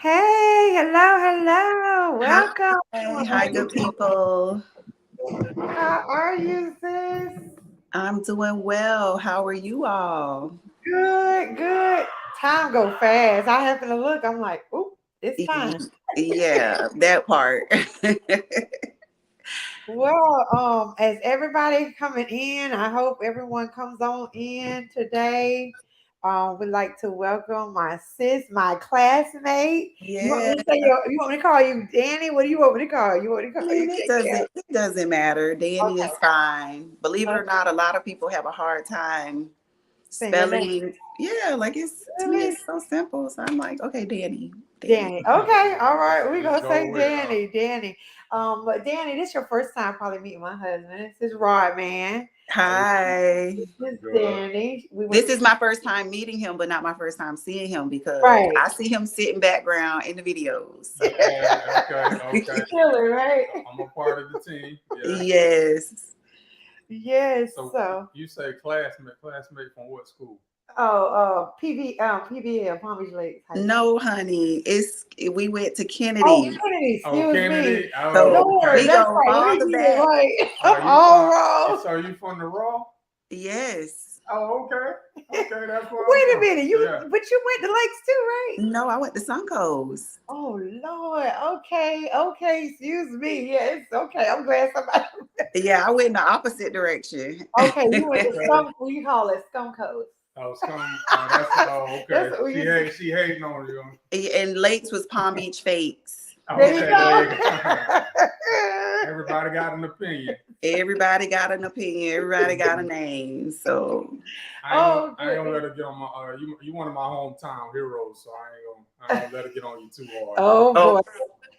Hey, hello, Hi, welcome. hi, good people. How are you, sis? I'm doing well. How are you all? Good. Time go fast. I happen to look. I'm like, oop, it's Y- time. Yeah, that part. Well, as everybody coming in, I hope everyone comes on in today. We'd like to welcome my sis, my classmate. You want me Yeah, to say you want me to call you Danny? What do you want me to call you? You want me to I call you mean, it doesn't matter. Danny is Okay. fine. Believe it or Okay. not, a lot of people have a hard time Say your name. spelling. Yeah, like it's to me, Really? it's so simple. So I'm like, okay, Danny. Danny. Okay, all right. We're Just gonna go say with it, huh? Danny. But Danny, this your first time probably meeting my husband. This is Rod, man. How you Hi. This is good? Danny. We went This to is my first time meeting him, but not my first time seeing him because right. I see him sitting background in the videos. So Okay. Chilling, right? I'm a part of the team. Yeah. yes. Yes. So So you say classmate from what school? PBL, Palm Beach Lakes High School. No, honey. We went to Oh, Kennedy. Kennedy, Oh, excuse me. Kennedy. Oh, So Lord, we okay. that's go right. Let me farther get it back. right. I'm Are you all from? wrong. So you from the Raw? Yes. Oh, okay. Okay, that's where I'm Wait a from. minute, Yeah. but you went to Lakes too, right? No, I went to Suncoast. Oh Lord. Okay. Excuse me. Yes. Okay. I'm glad somebody. Yeah, I went in the opposite direction. Okay, you went to Okay. Skunk. We call it Skunk Coast. Oh, some. That's. Oh, That's okay. what we She used to. hate. She hating on you. And Lakes was Palm Beach Fakes. There you Okay, there go. you go. Everybody got an opinion. Everybody got an opinion. Everybody got a name. So Oh I ain't gonna goodness. let her get on my. You one of my hometown heroes, so I ain't gonna let her get on you too hard. Oh oh boy.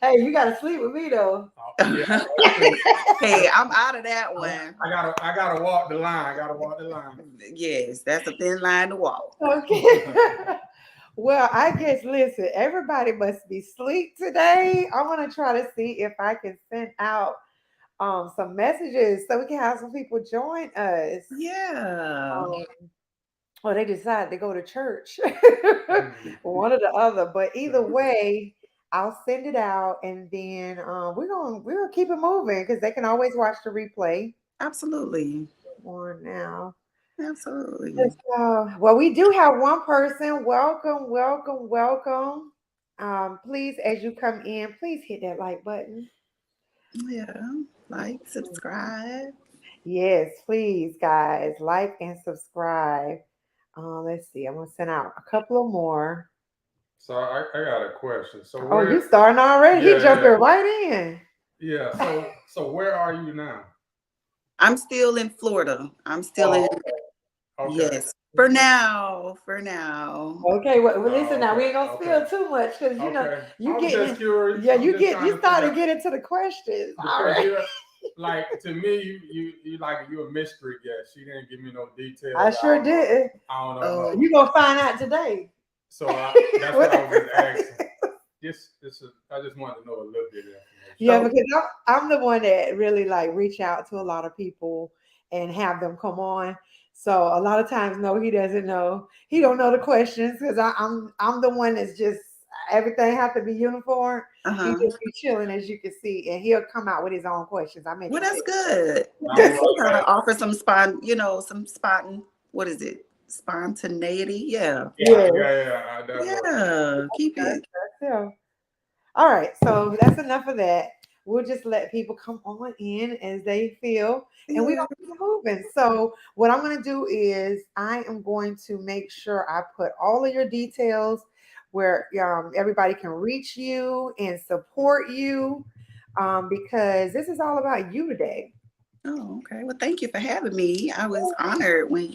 Hey, you gotta sleep with me though. Yeah, that's true. hey, I'm out of that one. I gotta walk the line. I gotta walk the line. Yes, that's a thin line to walk. Okay. Well, I guess listen, everybody must be asleep today. I'm gonna try to see if I can send out some messages so we can have some people join us. Yeah. Um, or they decided to go to church, Hmm. one or the other. But either way, I'll send it out, and then we're gonna keep it moving because they can always watch the replay. Absolutely. On now. Absolutely. Well, we do have one person. Welcome. Please, as you come in, please hit that like button. Yeah. Like, subscribe. Yes, please, guys, like and subscribe. Let's see. I'm gonna send out a couple of more. So I got a question. So Oh, you where? starting already? He Yeah, jumping yeah, right in. yeah. So where are you now? I'm still in Florida. I'm still in, Oh, okay, yes. For now. For now. Okay, well, listen now, we okay, ain't gonna okay, spill too much because okay. you I was just getting curious. yeah, I'm just trying you to figure starting out to get into the questions. All because right. you're like to me, you like you're a mystery guest. She didn't give me no I details. sure did. I don't know Oh, nothing. You gonna find out today. So that's what I was Whatever. just asking. This is I just wanted to know a little bit of information. Yeah, so because I'm the one that really like reach out to a lot of people and have them come on. So a lot of times, no, he doesn't know. He don't know the questions because I'm the one that's just everything have to be uniform. He uh-huh. just be chilling as you can see, and he'll come out with his own questions. I make Well, him that's think. good. I That's love kind of that. offer some some what is it? Spontaneity. Yeah. Yeah, Yeah. yeah, yeah. That works. Yeah. Keep it. Yeah. All right, so that's enough of that. We'll just let people come on in as they feel, and we're Yeah. gonna keep it moving. So, what I'm gonna do is I am going to make sure I put all of your details where everybody can reach you and support you, because this is all about you today. Oh, okay. Well, thank you for having me. I was honored when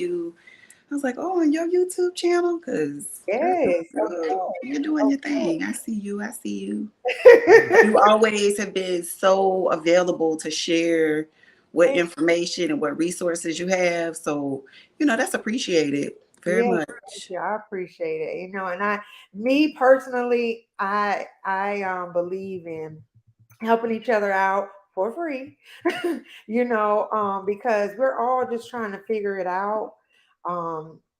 I was like, oh, on your YouTube channel? Because, girl, Yes, of you're doing course, your thing. I see you. I see you. of You always have been so available to share what course. information and what resources you have. So, that's appreciated very Yes, thank much. you. I appreciate it. And me personally, I believe in helping each other out for free. Because we're all just trying to figure it out.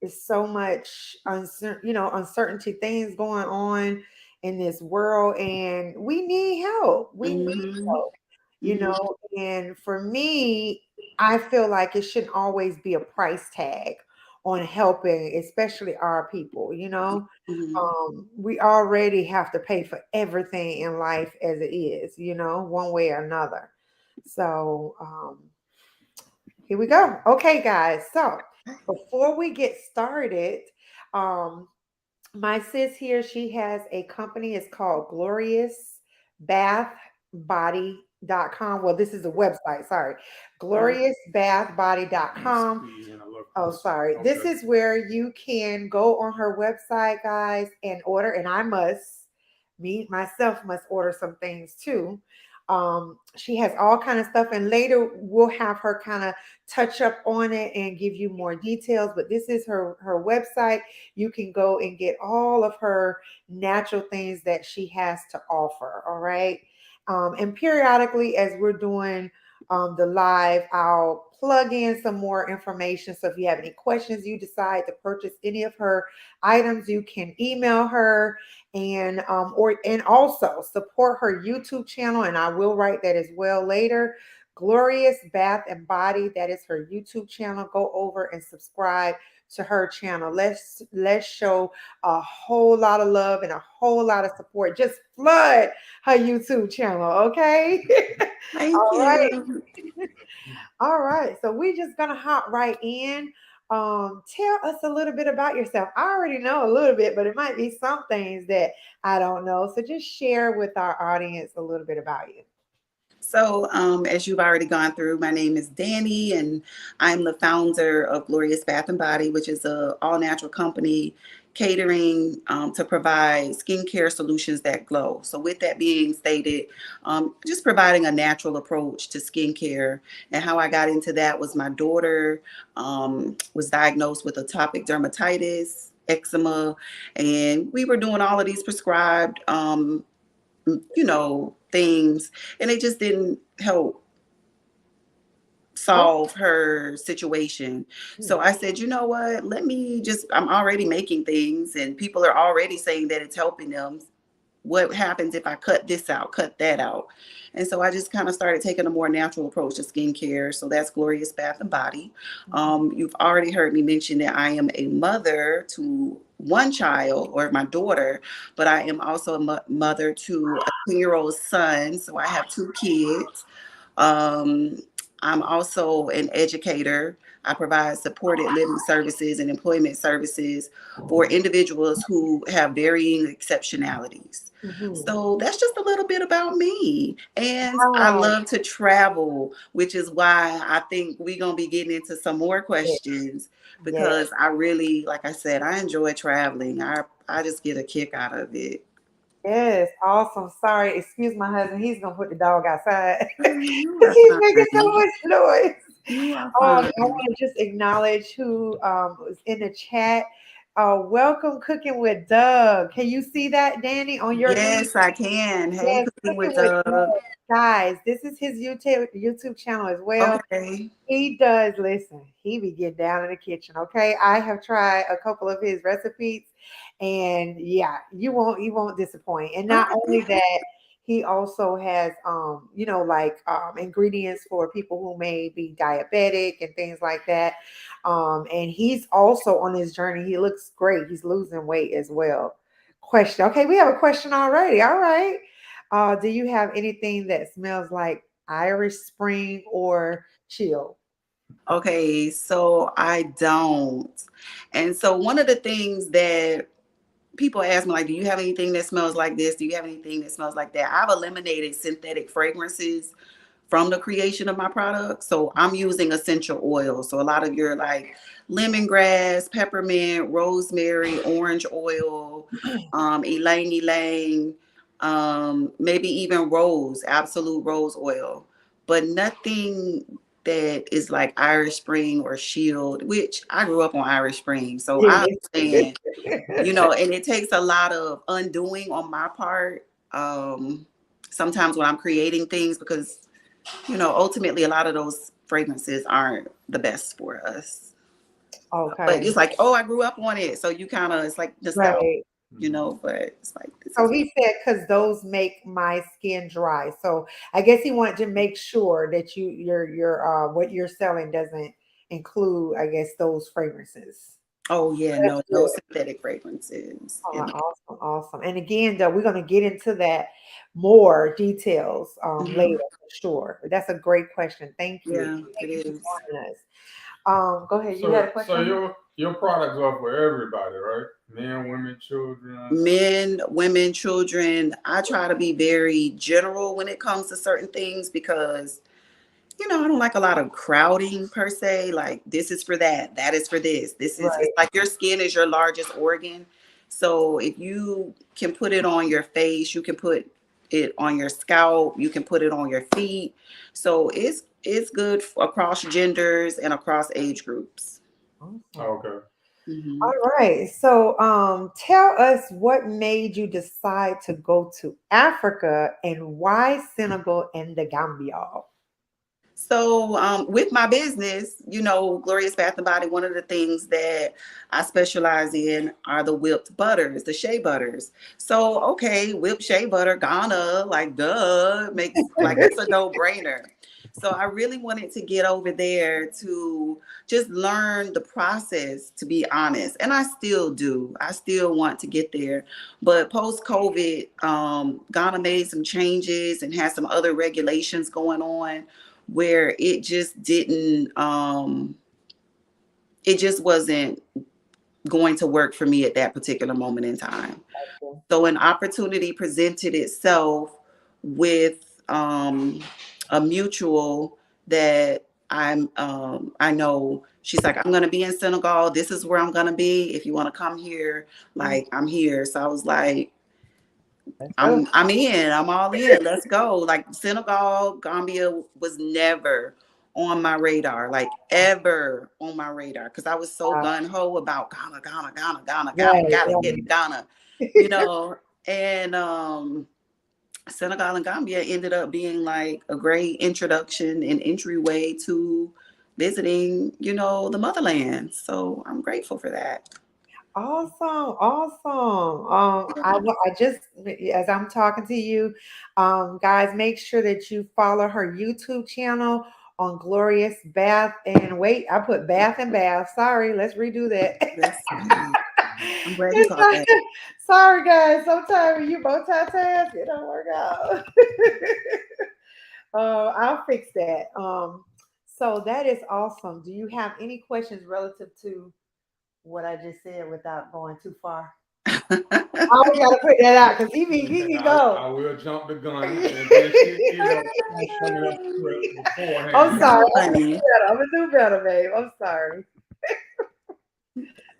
It's so much uncertainty things going on, in this world, and we need help. We need Mm-hmm. help, you Mm-hmm. know. And for me, I feel like it shouldn't always be a price tag on helping, especially our people, you know. Mm-hmm. We already have to pay for everything in life as it is, you know, one way or another. So, here we go. Okay, guys. So before we get started, um, my sis here, she has a company. It's called gloriousbathbody.com. Well, this is a website. Sorry. gloriousbathbody.com. Oh, sorry. Okay. This is where you can go on her website, guys, and order. And I must, me myself, must order some things too. She has all kind of stuff, and later we'll have her kind of touch up on it and give you more details. But this is her website. You can go and get all of her natural things that she has to offer. All right. And periodically, as we're doing the live, I'll plug in some more information. So if you have any questions, you decide to purchase any of her items, you can email her and also support her YouTube channel. And I will write that as well later. Glorious Bath and Body. That is her YouTube channel. Go over and subscribe to her channel. Let's show a whole lot of love and a whole lot of support. Just flood her YouTube channel, okay? Thank All right. you. All right. So we're just gonna hop right in. Tell us a little bit about yourself. I already know a little bit, but it might be some things that I don't know. So just share with our audience a little bit about you. So, as you've already gone through, my name is Danny, and I'm the founder of Glorious Bath and Body, which is a all natural company catering to provide skincare solutions that glow. So, with that being stated, just providing a natural approach to skincare. And how I got into that was my daughter was diagnosed with atopic dermatitis, eczema, and we were doing all of these prescribed things, and it just didn't help Oh, solve her situation. So I said, you know what, I'm already making things and people are already saying that it's helping them. What happens if I cut this out, cut that out? And so I just kind of started taking a more natural approach to skincare. So that's Glorious Bath and Body. You've already heard me mention that I am a mother to one child, or my daughter, but I am also a mother to a 10-year-old son. So I have two kids. Um, I'm also an educator. I provide supported living services and employment services for individuals who have varying exceptionalities. mhm. So that's just a little bit about me. And I Wow. love to travel, which is why I think we're going to be getting into some more Yes, questions, yes, because I really, like I said, I enjoy traveling. I just get a kick out of it. yes. Awesome. Sorry, excuse my husband. He's gonna put the dog outside Oh, you because are he's making so fine. much noise. You are I fine. want to just acknowledge who was in the chat. Welcome, Cooking with Doug. Can you see that, Danny, on your end? Yes, I can. Hey, Yes, Cooking Cooking with with Doug. Doug. Guys, this is his YouTube channel as well. Okay. He does listen. He be getting down in the kitchen. Okay, I have tried a couple of his recipes, and yeah, you won't disappoint. And not only Okay. that, he also has like ingredients for people who may be diabetic and things like that. And he's also on his journey. He looks great. He's losing weight as well. Question. Okay, we have a question already. All right. Do you have anything that smells like Irish Spring or chill? Okay, so I don't. And so one of the things that people ask me, like, do you have anything that smells like this? Do you have anything that smells like that? I've eliminated synthetic fragrances from the creation of my product. So I'm using essential oils. So a lot of your like lemongrass, peppermint, rosemary, orange oil, ylang ylang, maybe even rose, absolute rose oil, but nothing that is like Irish Spring or Shield, which I grew up on Irish Spring. So I Yes. understand, and it takes a lot of undoing on my part. Sometimes when I'm creating things, because ultimately a lot of those fragrances aren't the best for us. But Okay. it's like, oh, I grew up on it. So you kind of, it's like nostalgia. Right. you know, but it's like this So is he said, because those make my skin dry. So I guess he wanted to make sure that your what you're selling doesn't include, I guess, those fragrances. oh yeah, That's no good. synthetic fragrances. Oh, And awesome, awesome. And again, though, we're going to get into that more details later mhm, for sure. But that's a great question. Thank you. yeah, it Thank you is. for joining us. Go ahead. You had a So question? your products are for everybody, right? Men, women, children. Men, women, children. I try to be very general when it comes to certain things because you know, I don't like a lot of crowding per se. Like this is for that, that is for this. This is it's Right. like your skin is your largest organ. So if you can put it on your face, you can put it on your scalp, you can put it on your feet. So it's good across genders and across age groups. Awesome. Okay. Mhm. All right. So, tell us what made you decide to go to Africa and why Senegal and the Gambia? So, with my business, you know, Glorious Bath and Body, one of the things that I specialize in are the whipped butters, the shea butters. So, okay, whipped shea butter, Ghana, like duh, makes like it's a no-brainer. So, I really wanted to get over there to just learn the process, to be honest. And I still do. I still want to get there. But post-COVID, Ghana made some changes and had some other regulations going on where it just wasn't going to work for me at that particular moment in time. So an opportunity presented itself with a mutual that I know. She's like, I'm gonna be in Senegal. This is where I'm gonna be. If you want to come here, like I'm here. So I was like, Oh, I'm in. I'm all in. Let's go. Like Senegal, Gambia was never on my radar, like ever on my radar, because I was so wow. gun ho about Ghana, Ghana, Ghana, Ghana, Ghana, Right, gotta get right. to Ghana, you know. And Senegal and Gambia ended up being like a great introduction and entryway to visiting, you know, the motherland. So I'm grateful for that. Awesome, awesome. I just as I'm talking to you, guys, make sure that you follow her YouTube channel on Glorious Bath and wait, I put Bath and Bath. Sorry, let's redo that. That's sweet. I'm glad you It's caught that. sorry, guys. Sometimes when you multitask, it don't work out. I'll fix that. So that is awesome. Do you have any questions relative to what I just said without going too far? I always got to put that out because he And can go. I will jump the gun, and then she, you know, coming up I'm beforehand. sorry. You funny. I'm gonna do better, babe. I'm sorry.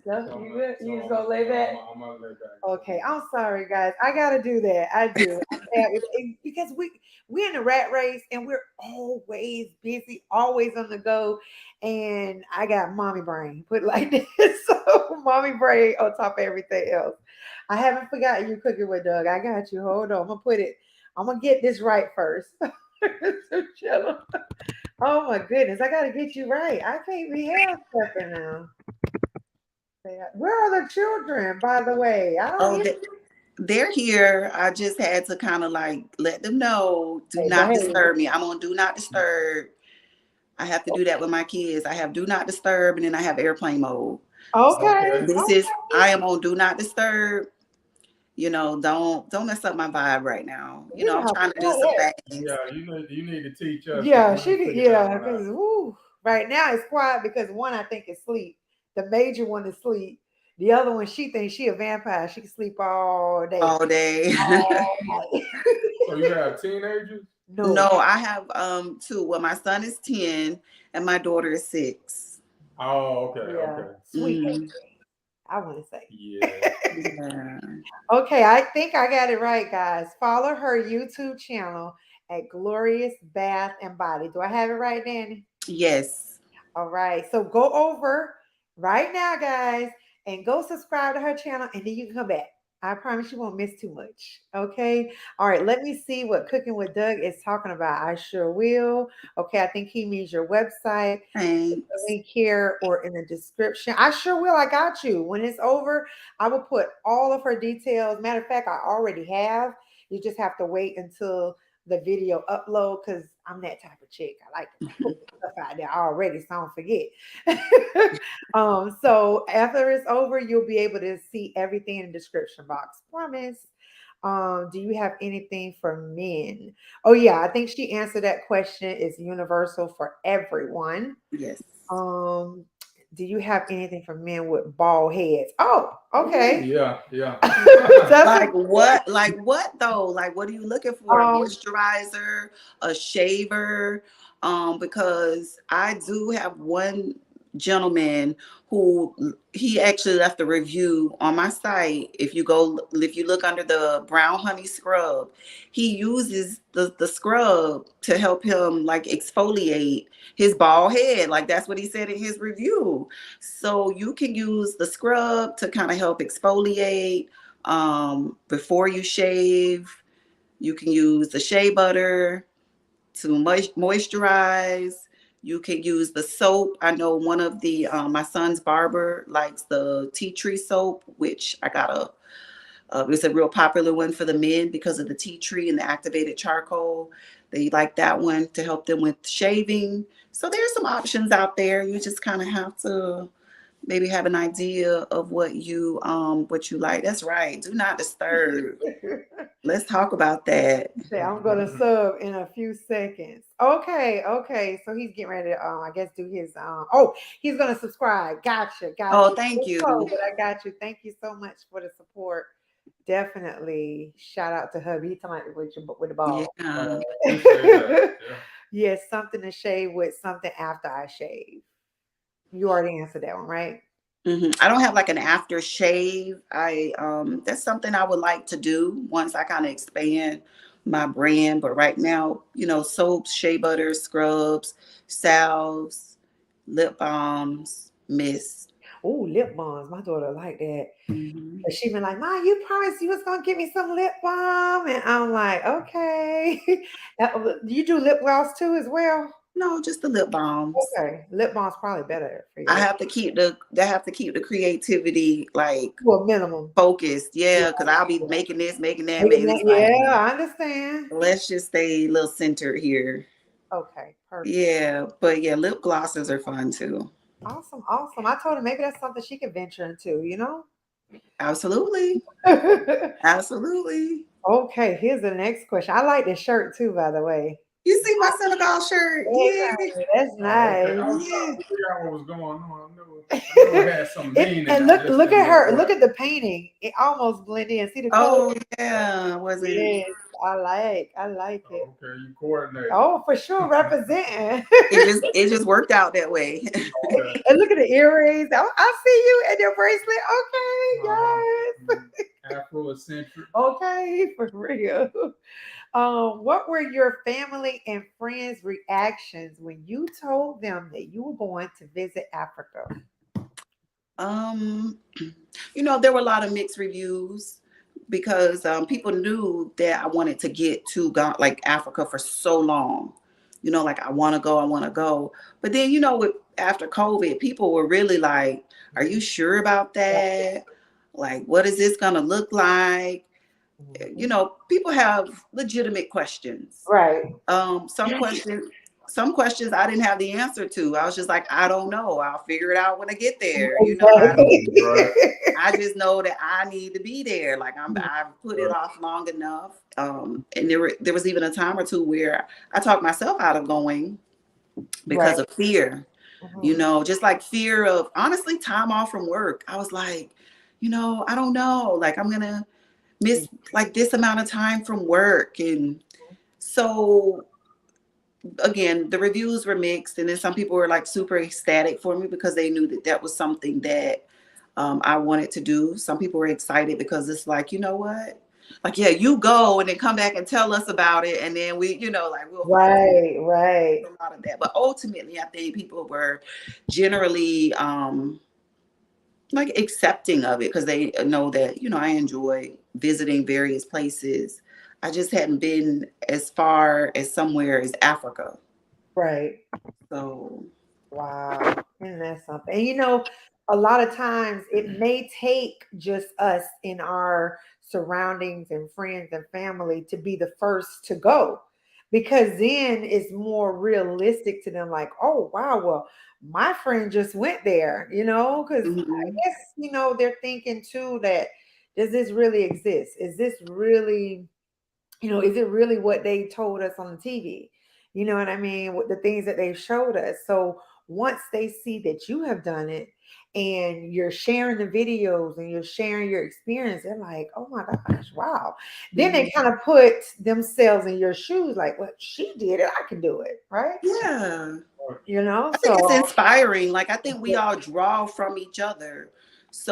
No, So, you just gonna lay back. I'm gonna lay back. Okay, I'm sorry, guys. I gotta do that. I do. I'm bad with because we're in a rat race and we're always busy, always on the go. And I got mommy brain, put it like this. So mommy brain on top of everything else. I haven't forgotten you cooking with Doug. I got you. Hold on. I'm gonna put it. I'm gonna get this right first. So chill. Oh my goodness, I gotta get you right. I can't be half stepping now. Where are the children, by the way? I don't Oh, hear. they're here. I just had to kind of like let them know, do Hey, not behave. disturb me. I'm on do not disturb. I have to do that with my kids. I have do not disturb and then I have airplane mode. So Okay. Okay. I am on do not disturb. You know, don't mess up my vibe right now. You know, We I'm have trying to do done some it. things. Yeah, you need to teach us because Yeah, we she can did. figure that Yeah, one out. because right now it's quiet because one I think is sleep. The major one is sleep. The other one she thinks she a vampire. She can sleep all day. All day. All night. So you have teenagers? No, No. I have two. Well, my son is 10 and my daughter is 6. Oh, okay, Yeah. okay. Sweet Mhm. baby, I want to say. Yeah. Yeah. Okay, I think I got it right, guys. Follow her YouTube channel at Glorious Bath and Body. Do I have it right, Danny? Yes. All right. So go over right now, guys, and go subscribe to her channel, and then you can come back. I promise you won't miss too much. Okay. All right. Let me see what Cooking with Doug is talking about. I sure will. Okay. I think he means your website. Thanks. Link here or in the description. I sure will. I got you. When it's over, I will put all of her details. Matter of fact, I already have. You just have to wait until the video upload because I'm that type of chick. I like to put stuff out there already so I don't forget. So after it's over, you'll be able to see everything in the description box. Promise. Do you have anything for men? Oh yeah, I think she answered that question. It's universal for everyone. Yes. Um, do you have anything for men with bald heads? Oh, Ooh, okay. yeah, yeah. That's a Like what? Like what though? Like what are you looking for? A um moisturizer, a shaver? Because I do have one gentleman who he actually left a review on my site. If you look under the brown honey scrub, he uses the scrub to help him like exfoliate his bald head. Like that's what he said in his review. So you can use the scrub to kind of help exfoliate before you shave. You can use the shea butter to moisturize. You can use the soap. I know one of the my son's barber likes the tea tree soap, which I got it's a real popular one for the men because of the tea tree and the activated charcoal. They like that one to help them with shaving. So there's some options out there. You just kind of have to maybe have an idea of what you like. That's right. Do not disturb. Let's talk about that. say I'm gonna sub in a few seconds. Okay, okay. So he's getting ready to I guess do his oh, he's gonna subscribe. Gotcha, got Oh, you. thank you. Oh, but I got you. Thank you so much for the support. Definitely shout out to hubby. He talking about with the Yeah. ball. Appreciate that. Yeah. Yes, something to shave with, something after I shave. You already answered that one, right? I don't have like an after shave. I That's something I would like to do once I kind of expand my brand. But right now, soaps, shea butter, scrubs, salves, lip balms, mist. Oh, lip balms. My daughter like that. hmm But she been like, "Ma, you promised you was gonna get me some lip balm," and I'm like, "Okay." You do lip gloss too as well? No, just the lip balms. Okay, lip balm's probably better for your I lip. have to keep the creativity like To a minimum. focused. Yeah, Yeah, because I'll be yeah. making this, making that, Making making that, it's like yeah, I understand. let's just stay a little centered here. Okay, perfect. Yeah, but yeah, lip glosses are fun too. Awesome, awesome. I told her maybe that's something she could venture into, you know? Absolutely. Absolutely. Okay, here's the next question. I like this shirt too, by the way. You see my Senegal shirt? Yeah. Okay, that's Oh, okay. I nice. was trying Yeah. to figure out what was going on. I knew it had some meaning. And I look, just look didn't at know her. Look what. at the painting. It almost blend in. See the color? Oh yeah. Wasn't Yes, I like it. Oh, okay, you coordinated. Oh, for sure, representing. it just worked out that way. Okay. And look at the earrings. Oh, I see you and your bracelet. Uh-huh. Okay, Afrocentric. yes. Okay, for real. What were your family and friends' reactions when you told them that you were going to visit Africa? Um, there were a lot of mixed reviews because people knew that I wanted to get to like Africa for so long. Like I want to go, I want to go. But then, with after COVID, people were really like, "Are you sure about that? Like, what is this gonna look like?" Mhm. People have legitimate questions. Right. Some questions I didn't have the answer to. I was just like, I don't know. I'll figure it out when I get there. Exactly. Right. I just know that I need to be there. Like I've put it Right. off long enough. And there was even a time or two where I talked myself out of going Right. because of fear. Mhm. Just like fear of honestly time off from work. I was like, I don't know. Like I'm gonna miss like this amount of time from work. And so again, the reviews were mixed, and then some people were like super ecstatic for me because they knew that that was something that I wanted to do. Some people were excited because it's like, you know what? Like, yeah, you go and then come back and tell us about it. And then we, like we'll find Right, right. a lot of that. But ultimately, I think people were generally like accepting of it, because they know that, you know, I enjoy visiting various places. I just hadn't been as far as somewhere as Africa. Right. So Wow. Isn't that something? And a lot of times it may take just us in our surroundings and friends and family to be the first to go, because then it's more realistic to them, like, oh, wow, well, my friend just went there, because I mhm, guess, they're thinking too that, does this really exist? Is this really, is it really what they told us on the TV? You know what I mean? With the things that they've showed us. So once they see that you have done it and you're sharing the videos and you're sharing your experience, they're like, oh my gosh, wow. Then they mhm. kind of put themselves in your shoes, like, well, she did it, I can do it, right? Yeah. I think it's So inspiring. Like, I think we all draw from each other.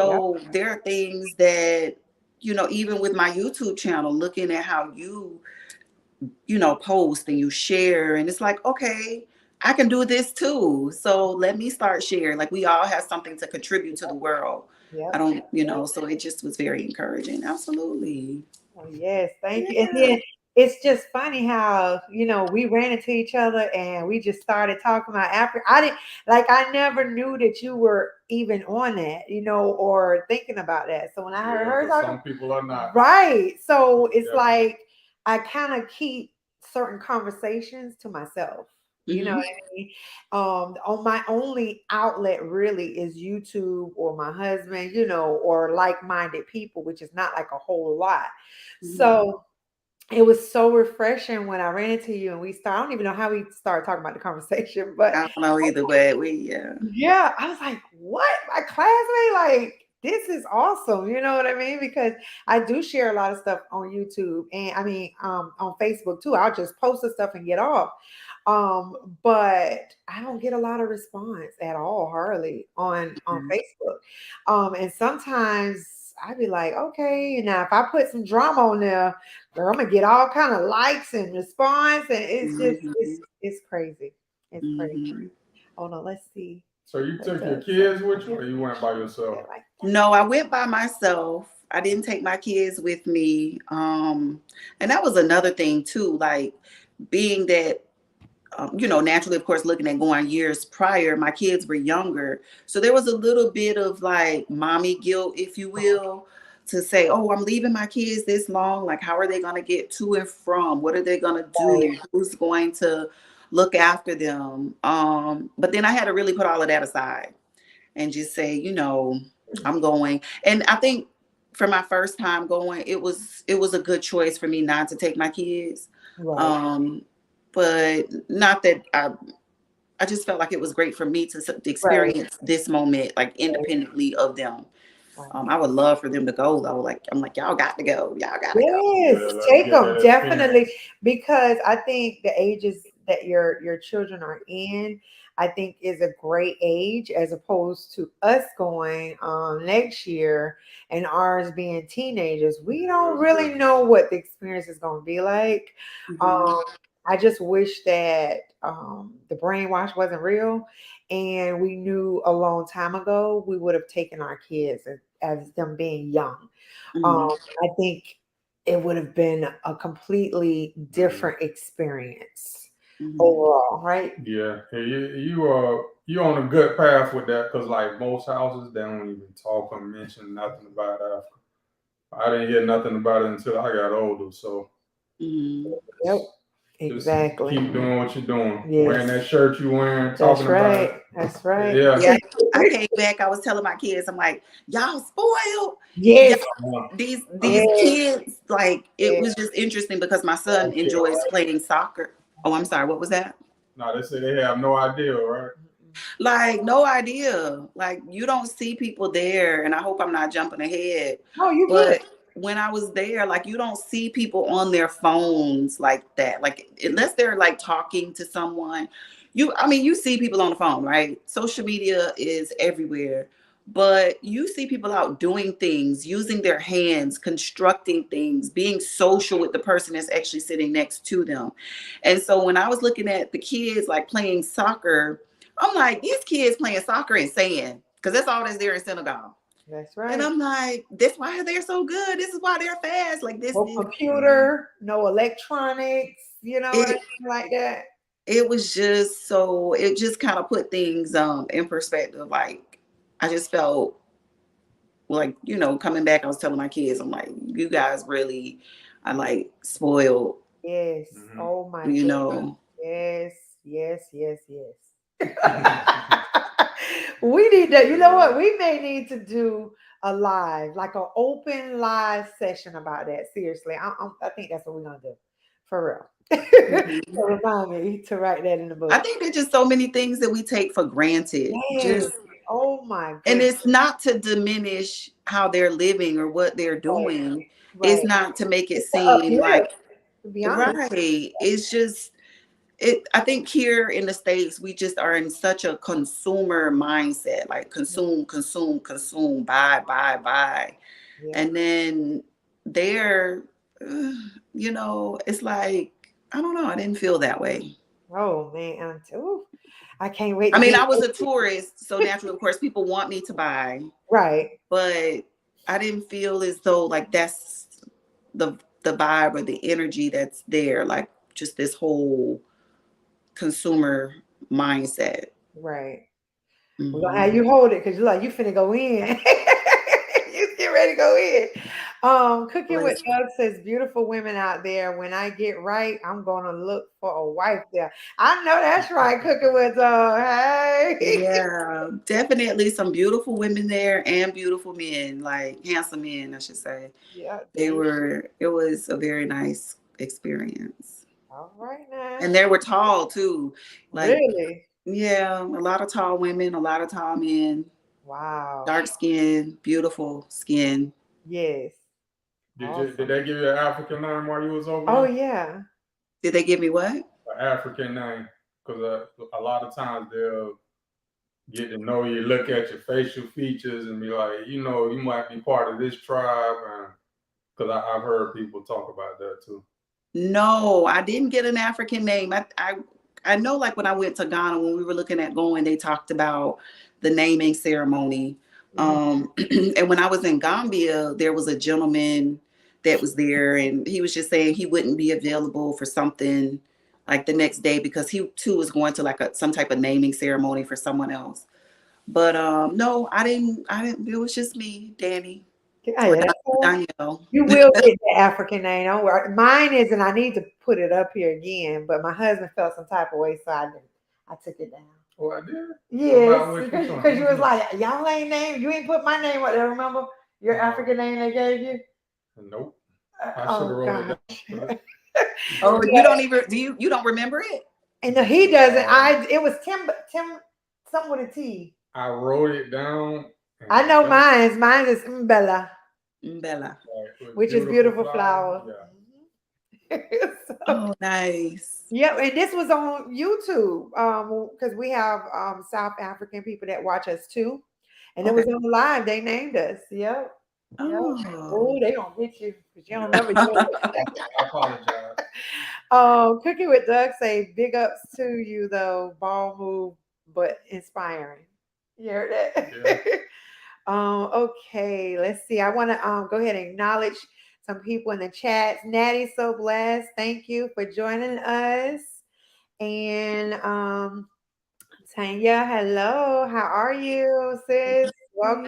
yep, So there are things that, you know, even with my YouTube channel, looking at how you know, post and you share, and it's like, okay, I can do this too. So let me start sharing. Like, we all have something to contribute to the world. I yep. don't, you know, so it just was very encouraging. Absolutely. Oh, yes, thank you. And Yeah. then it's just funny how, we ran into each other and we just started talking about Africa. I didn't like, I never knew that you were even on that, or thinking about that. So when I heard Yeah, her but talking, some people are not. right. So it's Definitely. like I kind of keep certain conversations to myself. You know what Hmm. I mean? On my only outlet really is YouTube or my husband, or like-minded people, which is not like a whole lot. Hmm. So it was so refreshing when I ran into you and we started. I don't even know how we started talking about the conversation, but I don't know either, but we, yeah. yeah, I was like, what? My classmate, like, this is awesome. You know what I mean? Because I do share a lot of stuff on YouTube and I mean on Facebook too. I'll just post the stuff and get off. But I don't get a lot of response at all, hardly on Mhm. Facebook. And sometimes I'd be like, okay, now if I put some drama on there, girl, I'm gonna get all kind of likes and response, and it's just Mhm. it's crazy. It's crazy. Mhm. Hold on, let's see. So you What took your does say? kids with you, or you went by yourself? Like No, I went by myself. I didn't take my kids with me. And that was another thing too, like being that, you know, naturally, of course, looking at going years prior, my kids were younger. So there was a little bit of like mommy guilt, if you will, to say, oh, I'm leaving my kids this long. Like, how are they going to get to and from? What are they going to right, do? Who's going to look after them? But then I had to really put all of that aside and just say, you know, I'm going. And I think for my first time going, it was a good choice for me not to take my kids. right, Um, but not that I just felt like it was great for me to right, experience this moment like right, independently of them. right. I would love for them to go though. Like, I'm like, y'all got to go. Y'all got to go. Yes, Yeah, let them take get them that definitely, experience. because I think the ages that your children are in, I think is a great age as opposed to us going next year and ours being teenagers. We Yeah, don't it's really different. know what the experience is going to be like. Hmm. Um, I just wish that the brainwash wasn't real, and we knew a long time ago we would have taken our kids as them being young. Hmm. um, I think it would have been a completely Mhm. different experience Hmm. overall, right? Yeah, hey, you on a good path with that, because like most houses, they don't even talk or mention nothing about Africa. I didn't hear nothing about it until I got older. So Hmm. Yep, just exactly. keep doing what you're doing, wearing Yes, that shirt you wearing, that's talking about right. it. That's right. Yeah. Yeah, I came back. I was telling my kids, I'm like, y'all spoiled. Y'all, Yes, these yes, kids, like, it yes. was just interesting because my son enjoys playing soccer. Oh, I'm sorry. What was that? No, they say they have no idea, right? Like, no idea. Like, you don't see people there, and I hope I'm not jumping ahead, Oh, you good? but when I was there, like, you don't see people on their phones like that. Like, unless they're like talking to someone. I mean, you see people on the phone, right? Social media is everywhere. But you see people out doing things, using their hands, constructing things, being social with the person that's actually sitting next to them. And so when I was looking at the kids like playing soccer, I'm like, these kids playing soccer in sand, because that's all that's there in Senegal. That's And right. I'm like, that's why they're so good. This is why they're fast. Like this, No computer, no electronics, you know what I it mean? Like that. it was just so, it just kind of put things in perspective. Like I just felt like, coming back, I was telling my kids, I'm like, you guys really are like spoiled, Yes. Mhm. Oh my you goodness. know. Yes, yes, yes, yes. We need that. You know what? We may need to do a live, like an open live session about that. Seriously, I think that's what we're gonna do, for real. Mhm. So remind me to write that in the I book. think there's just so many things that we take for granted. Yes. Just, Oh my and goodness. it's not to diminish how they're living or what they're Right. doing. It's Right. not to make it It's to seem uplift, like, to be honest. right. It's just, I think here in the States, we just are in such a consumer mindset, like consume, consume, consume, buy, buy, buy. Yeah. And then there, it's like, I don't know, I didn't feel that way. Oh man. Ooh, I can't wait I to mean, get I was a tourist, so naturally, of course, people want me to buy, right. but I didn't feel as though like that's the the vibe or the energy that's there, like just this whole consumer mindset. Right. We're gonna have Hmm. you hold it because you're like you finna go in. You get ready to go in. Cooking with Was Doug says, beautiful women out there. When I get right, I'm gonna look for a wife there. I know that's right, cooking with Doug. Hey. Yeah, definitely some beautiful women there and beautiful men, like handsome men, I should say. Yeah, there They you were, it was a very nice experience. all right now. And they were tall too. Like, Really? yeah, a lot of tall women, a lot of tall men, Wow. dark skin, beautiful skin. Yes. Did Awesome. they give you an African name while you was over Oh there? yeah. Did they give me what? An African name, because a lot of times they'll get to know you, look at your facial features, and be like, you might be part of this tribe, and because I've heard people talk about that too. No, I didn't get an African name. I know, like when I went to Ghana, when we were looking at going, they talked about the naming ceremony. Mhm. And when I was in Gambia, there was a gentleman that was there, and he was just saying he wouldn't be available for something like the next day because he too was going to like some type of naming ceremony for someone else. But no, I didn't. It was just me, Danny, Yeah, or yeah, that's cool. Danielle. You will get the African name. Don't worry. Mine isn't. I need to put it up here again, but my husband felt some type of way, so I didn't. I took it down. Oh, I did. Yes, About which because you was one? like, y'all ain't name. You ain't put my name up there. Remember your African name they gave you? Nope. I should have Oh wrote it God. down. Oh, you Yeah, don't even you don't remember it? and no, he doesn't. Uh, It was Tim, something with a T. I wrote it down and I I know don't mine. Mine is Mbella, Bella. with which is beautiful beautiful flower. flower. Yeah. So, Oh, nice. yeah, and this was on YouTube because we have South African people that watch us too, and it Okay. was on live. They named us. Yep, yep. Oh. Oh, they gonna get you because you don't remember you. I apologize. Cooking with Doug say big ups to you though. Ball move, but inspiring. You heard that? Yeah. Okay, let's see. I want to go ahead and acknowledge some people in the chat. Natty, so blessed. Thank you for joining us. And Tanya, hello. How are you, sis? Welcome.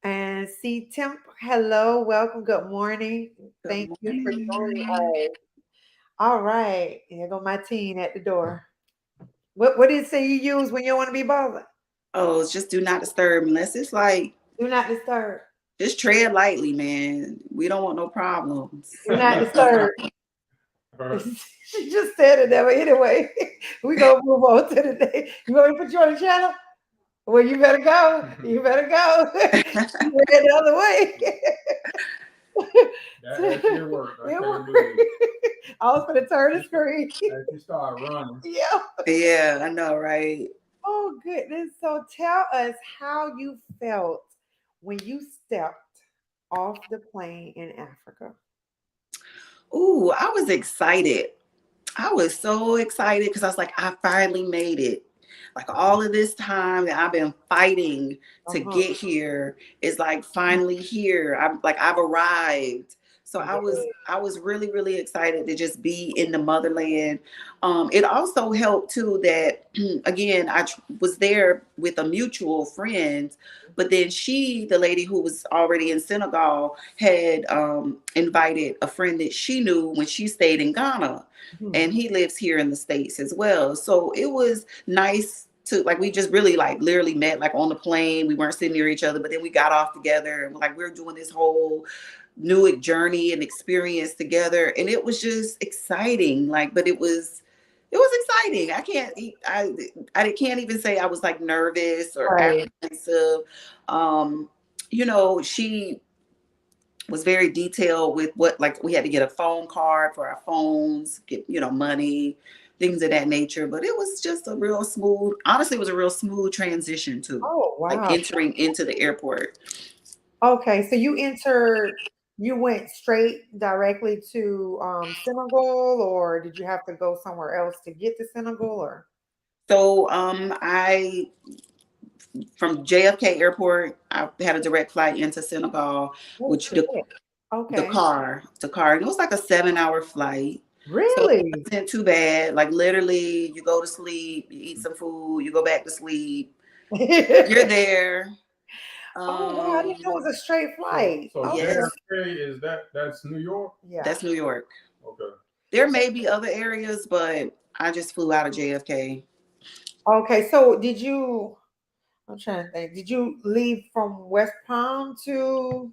And see Temp, hello, welcome. Good morning. Good Thank you for joining morning. us. All right. There go my teen at the door. What did it say you use when you don't want to be bothered? Oh, just do not disturb unless it's like Do not disturb. just tread lightly, man. We don't want no problems. Do not disturb. Right. She just said it that way. Anyway, we gonna move on to the day. You want me to put you on the channel? Well, you better go. You better go. You went the other way. That actually worked. I It can't worked. believe it. I was gonna turn the screen. As you start running. Yeah. Yeah, I know, right? Oh goodness. So tell us how you felt when you stepped off the plane in Africa. Ooh, I was excited. I was so excited because I was like, I finally made it. like all of this time that I've been fighting to Uh-huh. get here is like finally here. I've arrived. So Yeah. I was really, really excited to just be in the motherland. It also helped too that again, was there with a mutual friend, but then the lady who was already in Senegal, had invited a friend that she knew when she stayed in Ghana, Mhm. and he lives here in the States as well. So it was nice to, like, we just really like literally met like on the plane. We weren't sitting near each other, but then we got off together and like we're doing this whole new journey and experience together, and it was just exciting. Like, but it was exciting. I can't even say I was like nervous or Right. apprehensive. um she was very detailed with what, like, we had to get a phone card for our phones, get, money, things of that nature. But it was just a real smooth, honestly, it was a real smooth transition to Oh, like wow. entering into the airport. Okay, so you went straight directly to Senegal, or did you have to go somewhere else to get to Senegal, or? So I from JFK Airport, I had a direct flight into Senegal, Oh, which to it. Okay. the car, and it was like a 7 hour flight. So it Really? wasn't too bad. Like literally, you go to sleep, you eat some food, you go back to sleep, you're there. Oh, wow, I didn't know it was a straight flight. So Okay. Yes, JFK that's New York? Yeah. that's New York. Okay. There may be other areas, but I just flew out of JFK. Okay, so I'm trying to think. Did you leave from West Palm to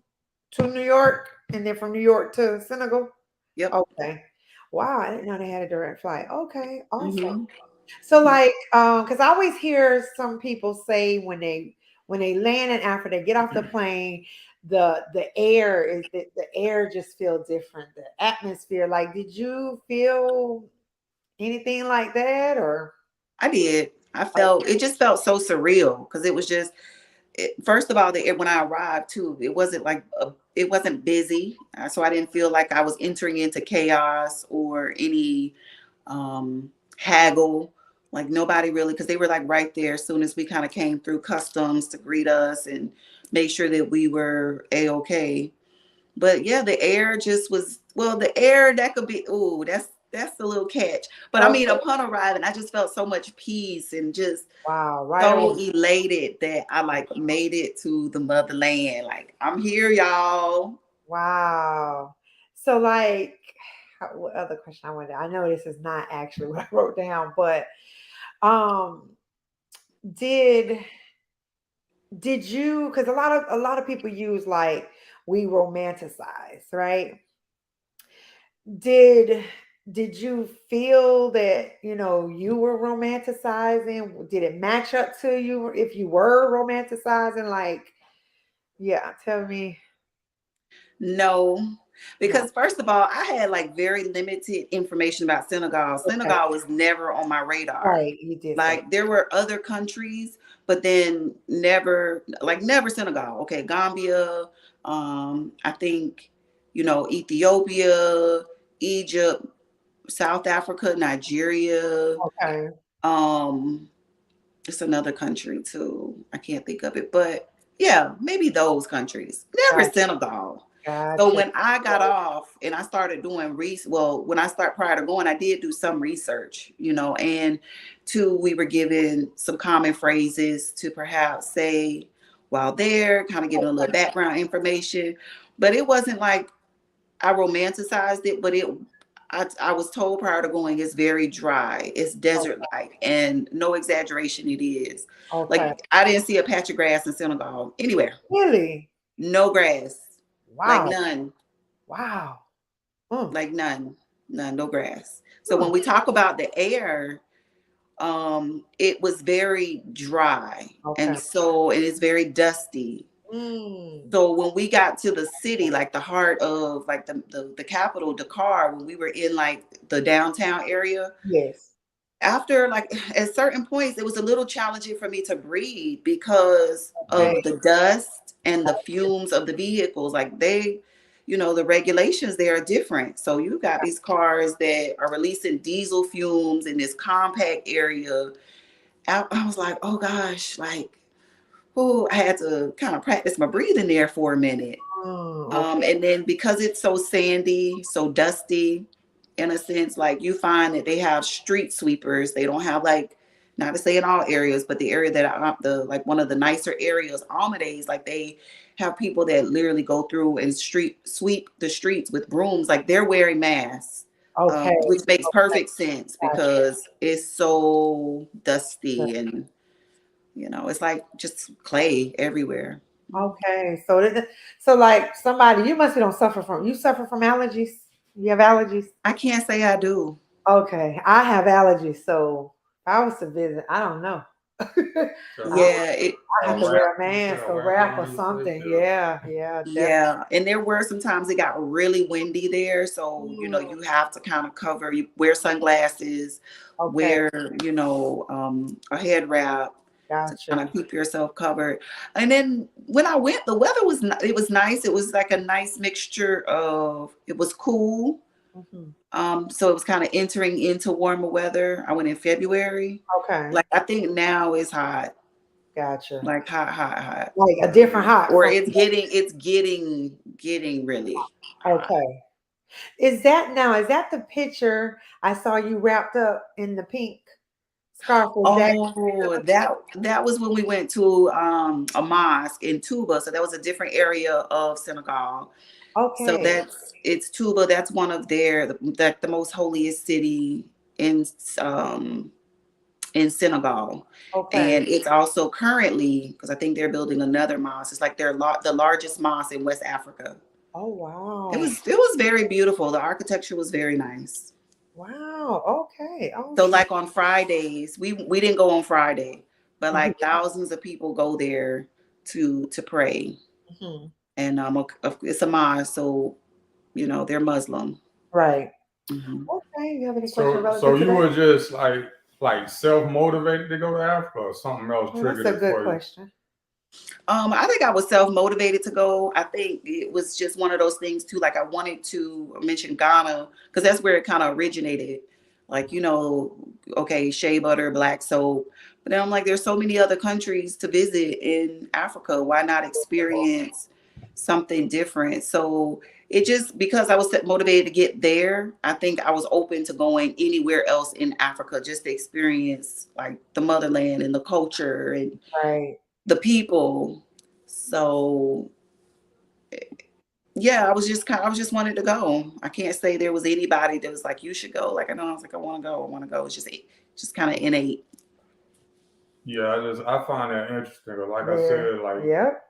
New York, and then from New York to Senegal? Yep. Okay. Wow, I didn't know they had a direct flight. Okay, awesome. Hmm. So like, because I always hear some people say when they land and after they get off the plane, the air the air just feels different. The atmosphere. Like, did you feel anything like that, or? I did. It just felt so surreal because it was just, first of all, when I arrived too, it wasn't like it wasn't busy, so I didn't feel like I was entering into chaos or any haggle. Like nobody really, because they were like right there as soon as we kind of came through customs to greet us and make sure that we were a-okay. But yeah, the air just was, well, the air that could be, ooh, that's a little catch. But I mean, Okay. upon arriving, I just felt so much peace and just Wow. Right so on. elated that I like made it to the motherland. Like, I'm here, y'all. Wow. So like, what other question I wanted? I know this is not actually what I wrote down, but um, did did you? Because a lot of people use like we romanticize, right? Did did you feel that you were romanticizing? Did it match up to you if you were romanticizing? Like, yeah, tell me. No, No. because first of all, I had like very limited information about Senegal. Okay. Senegal was never on my radar. Right. You did say. Like there were other countries, but then never Senegal. Okay, Gambia, I think, Ethiopia, Egypt, South Africa, Nigeria, Okay. um, it's another country too. I can't think of it, but yeah, maybe those countries. Never Gotcha. Senegal. So Gotcha. when I got off and I started doing when I start prior to going, I did do some research, and two, we were given some common phrases to perhaps say while there, kind of giving a little background information. But it wasn't like I romanticized it, but I was told prior to going, it's very dry, it's desert like, and no exaggeration, it is. Okay. Like I didn't see a patch of grass in Senegal anywhere. Really? No grass, like Wow. none. Wow. Mm, Like none, no grass. So when mm, we talk about the air, it was very dry, okay. and so it is very dusty. Mm, So when we got to the city, like the heart of like the capital, Dakar, when we were in like the downtown area, yes. after like at certain points, it was a little challenging for me to breathe because Okay. of the dust and the fumes of the vehicles. Like the regulations there are different. So you got these cars that are releasing diesel fumes in this compact area. I was like, oh gosh, like, oh, I had to kind of practice my breathing there for a minute. Okay. And then because it's so sandy, so dusty, in a sense, like you find that they have street sweepers. They don't have like, not to say in all areas, but the area that like one of the nicer areas, Almadays, like they have people that literally go through and sweep the streets with brooms. Like they're wearing masks, Okay. which makes Okay. perfect sense Gotcha. because it's so dusty and it's like just clay everywhere. Okay. So like somebody, you suffer from allergies? You have allergies? I can't say I do. Okay. I have allergies, so if I was to visit, I don't know. I would Yeah, I have A to wrap. wear a You said mask, a a wrap wrap or around your face. something. Yeah. Yeah, yeah, definitely. yeah, and there were some times it got really windy there, so Mm, you have to kind of cover. You wear sunglasses, okay, wear a head wrap to kind gotcha. of keep yourself covered. And then when I went, the weather was it was nice. It was like a nice mixture of it was cool. Hmm. So it was kind of entering into warmer weather. I went in February. Okay, Like I think now it's hot, gotcha. like hot, hot, hot. Like a different hot Or from. it's getting really hot. Okay. Is that the picture I saw you wrapped up in the pink scarf? Is that Oh, that was when we went to a mosque in Tuba. So that was a different area of Senegal. So okay? it's Tuba. That's one of the most holiest city in um in Senegal. Okay. And it's also currently, because I think they're building another mosque. It's like the largest mosque in West Africa. Oh It wow. was it was very beautiful. The architecture was very nice. Wow. Okay. So Okay. like on Fridays, we didn't go on Friday, but like thousands of people go there to pray. Mhm. And it's a mosque, so they're Muslim. Right. Mhm. Okay. You have any questions So relative to you that? were just like self motivated to go to Africa, or something else Well, that's triggered a it good for you? question. I think I was self-motivated to go. I think it was just one of those things too. Like I wanted to mention Ghana because that's where it kind of originated. Like, okay, shea butter, black soap. But then I'm like, there's so many other countries to visit in Africa. Why not experience something different? So it just because I was motivated to get there, I think I was open to going anywhere else in Africa just to experience like the motherland and the culture and Right. the people. So yeah, I was just wanted to go. I can't say there was anybody that was like, you should go. Like I was like, I want to go. I want to go. It's just kind of innate. Yeah, I find that interesting. Like I There. said, like Yep.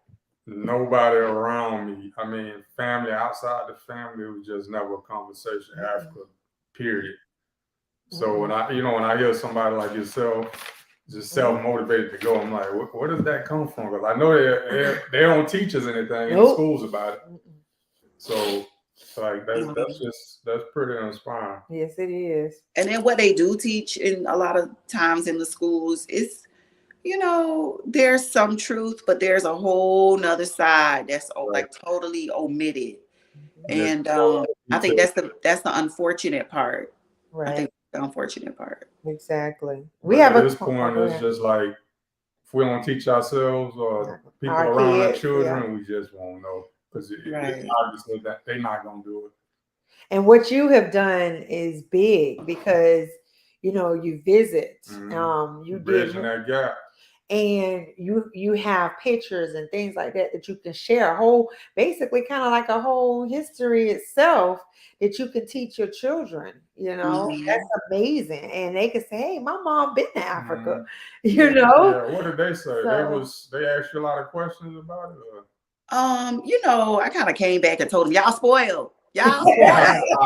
nobody around me. I mean, family outside the family was just never a conversation. Mm-mm. Africa, period. So Mm-mm. when I hear somebody like yourself just Mm-mm. self motivated to go, I'm like, where does that come from? Because I know they don't teach us anything in the Nope. schools about it. Mm-mm. So like Um, that's pretty inspiring. Yes, it is. and then what they do teach in a lot of times in the schools is, there's some truth, but there's a whole nother side that's Right. like totally omitted. Mhm. Yeah. And I think Detail. that's the unfortunate part. I Right. think the unfortunate part. Exactly. We But have at a. this Oh, point, go it's ahead. just like if we don't teach ourselves or people Our around our kids. Yeah. children, we just won't know because it's Right. obviously that they're not gonna do it. And what you have done is big because you visit. You did Bridging that gap. and you have pictures and things like that you can share a whole basically kind of like a whole history itself that you can teach your children. That's Mhm. amazing, and they can say, hey, my mom been to Africa. Mhm. you Yeah. know Yeah. What did they say? so They asked you a lot of questions about it. Or? I kind of came back and told them, y'all spoiled. Y'all spoiled.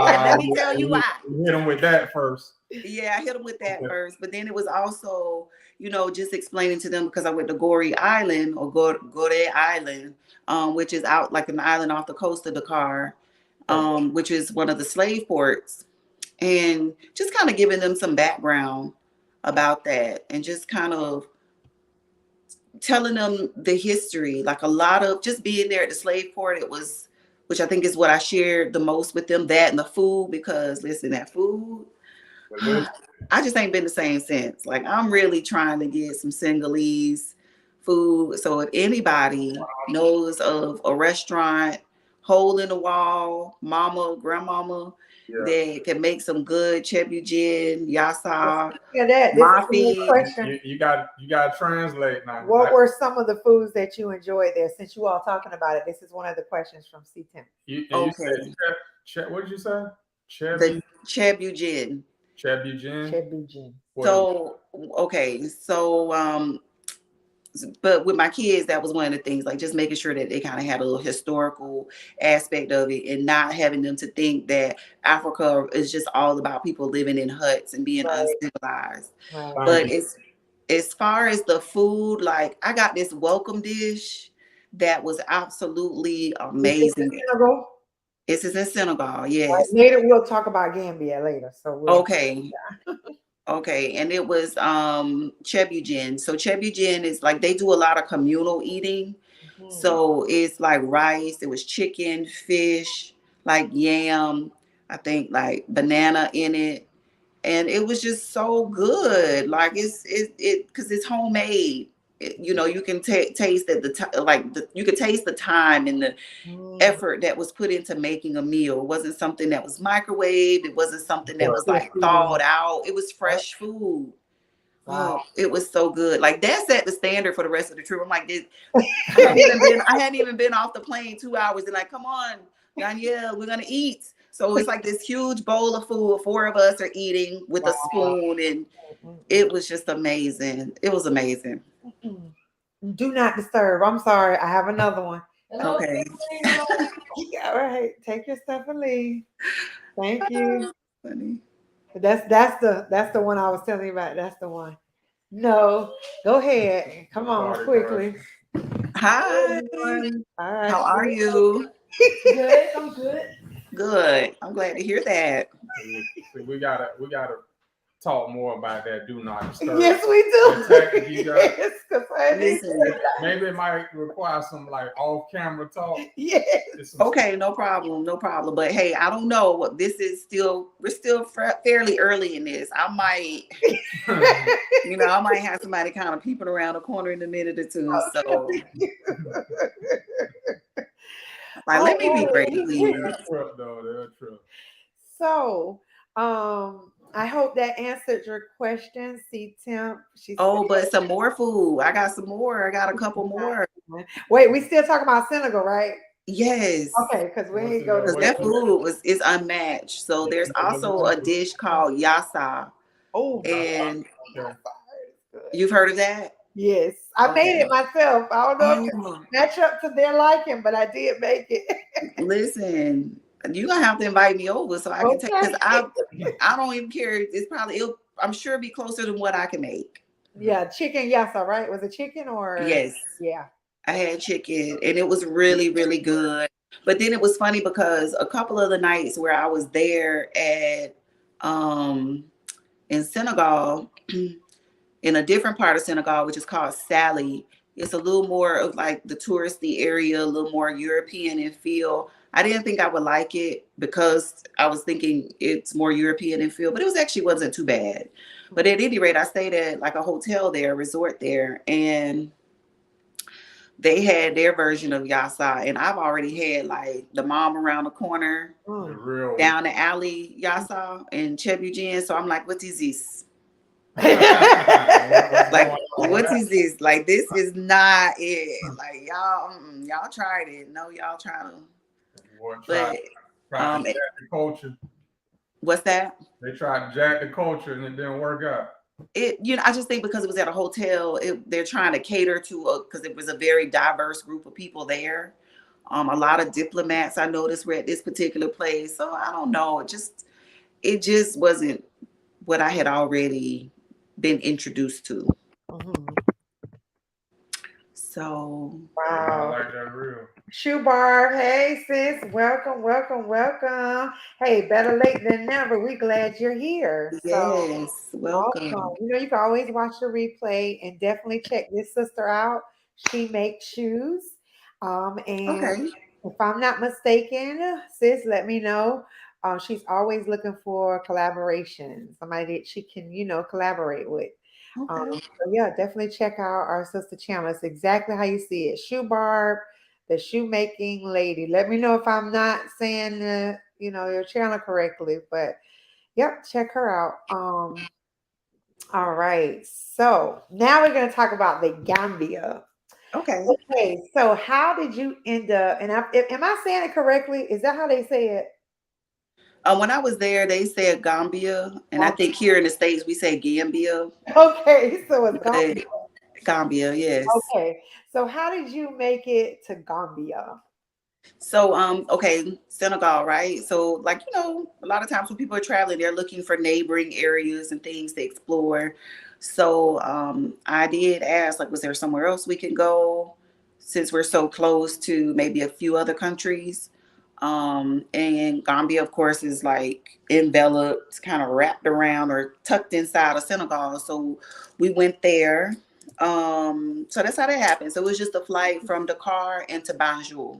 And let me tell you why. You hit them with that first. Yeah, I hit them with that Okay. first. But then it was also, just explaining to them because I went to Goree Island or Gore Island, which is out like an island off the coast of Dakar, which is one of the slave ports. And just kind of giving them some background about that and just kind of telling them the history, like a lot of just being there at the slave port. It was, which I think is what I shared the most with them, that and the food, because listen, that food, I just ain't been the same since. Like, I'm really trying to get some Senegalese food. So if anybody knows of a restaurant, hole in the wall, mama, grandmama, that can make some good chebujin, yassa, Yeah, this is the mafi. question. You got to translate now. What were some of the foods that you enjoyed there? Since you all talking about it, this is one of the questions from C10. You Okay. said, what did you say? The chebujin. Chebujin. So, okay. So, but with my kids, that was one of the things, like just making sure that they kind of had a little historical aspect of it and not having them to think that Africa is just all about people living in huts and being uncivilized. Right. But it's, as far as the food, like I got this welcome dish that was absolutely amazing. This is in Senegal, yes. Later we'll talk about Gambia later. So okay. Okay, and it was chebujin. So chebujin is like they do a lot of communal eating. So it's like rice, it was chicken, fish, like yam, I think like banana in it. And it was just so good. Like it because it's homemade. You know, you can taste that you could taste the time and the effort that was put into making a meal. It wasn't something that was microwaved. It wasn't something that was like thawed out. It was fresh food. Wow. Oh, it was so good. Like that set the standard for the rest of the trip. I'm like, I hadn't even been off the plane 2 hours and like, come on, Danielle, we're gonna eat. So it's like this huge bowl of food. 4 of us are eating with a spoon, and it was just amazing. It was amazing. Do not disturb. I'm sorry. I have another one. Okay. All right. Take your stuff and leave. Thank you. Funny. That's the one I was telling you about. That's the one. No, go ahead. Come on, quickly. Hi. All right. How are you? Good. I'm good. Good. I'm glad to hear that. We gotta talk more about that. Do not disturb. Yes, we do. Yes, maybe it might require some like off-camera talk. Yes. Okay, no problem, no problem. But hey, I don't know what this is. We're still fairly early in this. I might, I might have somebody kind of peeping around the corner in a minute or two. So, like, let me be great, please. So, I hope that answered your question, C Temp. But some more food. I got some more. I got a couple more. Wait, we still talking about Senegal, right? Yes. Okay, because we ain't go to that food is unmatched. So there's also a dish called yassa. Oh, and you've heard of that? Yes, I made it myself. I don't know if it match up to their liking, but I did make it. Listen, you're gonna have to invite me over so I can take, because I don't even care. It's probably I'm sure it'll be closer than what I can make. Yeah, chicken yassa, right? Was it chicken or? Yes. Yeah. I had chicken and it was really, really good. But then it was funny because a couple of the nights where I was there at in Senegal, in a different part of Senegal, which is called Sally, it's a little more of like the touristy area, a little more European in feel. I didn't think I would like it because I was thinking it's more European in feel, but it actually wasn't too bad. But at any rate, I stayed at like a hotel there, a resort there, and they had their version of yassa, and I've already had like the mom around the corner, down the alley yassa and chebujin. So I'm like, what is this? Like, what is this? Like, this is not it. Like, y'all tried it. No, y'all tried them. But to jack the culture. What's that? They tried to jack the culture and it didn't work out. I just think because it was at a hotel, they're trying to cater to because it was a very diverse group of people there. A lot of diplomats I noticed were at this particular place. So I don't know. It just wasn't what I had already been introduced to. So wow. I like that real. Shoe Bar, hey sis, welcome. Hey, better late than never. We glad you're here. Yes, welcome. Awesome. You can always watch the replay and definitely check this sister out. She makes shoes. And if I'm not mistaken, sis, let me know. She's always looking for collaboration, somebody that she can, collaborate with. Okay. So yeah, definitely check out our sister channel. It's exactly how you see it. Shoe Barb, the shoemaking lady. Let me know if I'm not saying your channel correctly, but yep, check her out. All right. So now we're gonna talk about the Gambia. Okay. Okay, so how did you end up? And am I saying it correctly? Is that how they say it? When I was there, they said Gambia, and I think here in the States we say Gambia, Okay, so it's but Gambia. Gambia, yes. Okay, so how did you make it to Gambia? So, okay, Senegal, right? So, like, a lot of times when people are traveling, they're looking for neighboring areas and things to explore. So, I did ask, like, was there somewhere else we can go since we're so close to maybe a few other countries? And Gambia, of course, is like enveloped, kind of wrapped around or tucked inside of Senegal. So we went there. So that's how that happened. So it was just a flight from Dakar into Banjul.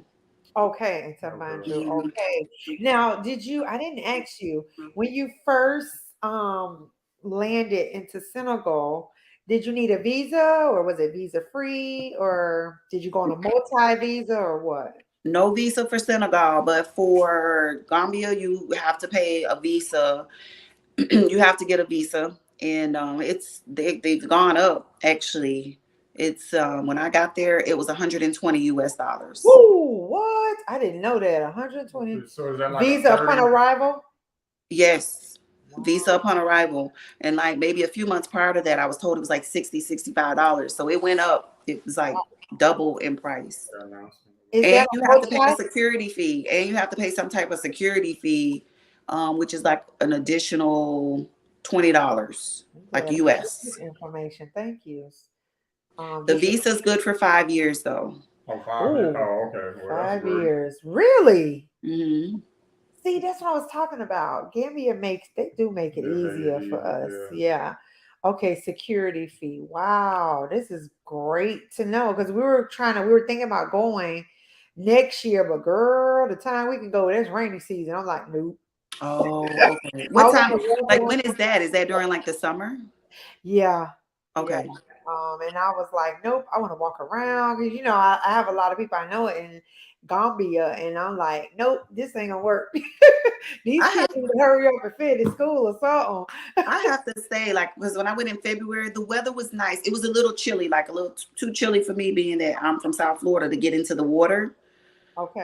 Okay, to Okay. Banjul. Mhm. Okay. Now, I didn't ask you when you first landed into Senegal, did you need a visa or was it visa free or did you go on a multi visa or what? No visa for Senegal, but for Gambia, you have to pay a visa. You have to get a visa, and they've gone up actually. It's when I got there, it was 120 US dollars. Woo, what? I didn't know that. 120 So is that like a visa upon 30? arrival? Yes, visa Wow. upon arrival, and like maybe a few months prior to that, I was told it was like 65 dollars. So it went up. It was like double in price. Is And that you a have to pay a multi? security fee, and you have to pay some type of security fee, which is like an additional $20, I'm like glad I got this US. information. Thank you. The This is visa is good for 5 years, though. Oh, 5 years. oh, Oh, okay. Well, that's great. 5 years. Really? Hmm. See, that's what I was talking about. Gambia they do make it Yeah, make it easier for easy. us. Yeah. Yeah. Okay, security fee. Wow, this is great to know because we were thinking about going next year, but girl, the time we can go, it's rainy season. I'm like, nope. Oh, okay. I What want time? to Like, walk when is around. that? Is that during like the summer? Yeah, yeah. Okay. And I was like, nope, I want to walk around because I have a lot of people I know in Gambia, and I'm like, nope, this ain't gonna work. These I kids have need to hurry up and finish school or something. I have to say, like, because when I went in February, the weather was nice. It was a little chilly, like a little too chilly for me, being that I'm from South Florida, to get into the water. Okay,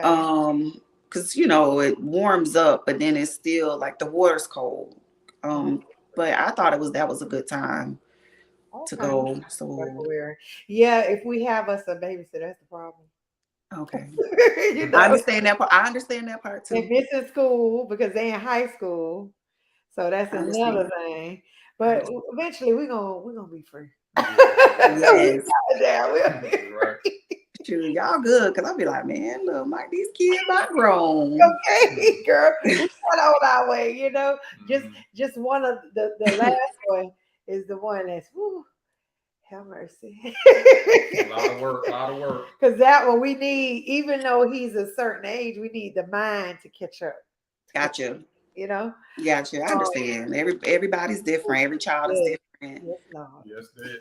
Because it warms up, but then it's still like the water's cold. oh, Um, but I thought that was a good time to okay. go. That's So weird. Yeah, if we have us a babysitter, that's the problem. okay, you I know, understand that part. I understand that part they too. missing school because they in high school, so that's I another understand. thing. I But understand. eventually, we're gonna be free. Yeah. We Yes, got it down. Right. true. Y'all good? Cause I'll be like, man, look, Mike, these kids are Okay, grown. girl, we got on our way. Just Mhm. just one of the last one is the one that's whew, have mercy. A lot of work. A lot of work. Because that one we need, even though he's a certain age, we need the mind to catch up. To catch, Gotcha. you know. Gotcha. I Um, understand. Everybody's different. Every child is yes, different. yes, Lord. Yes, they are.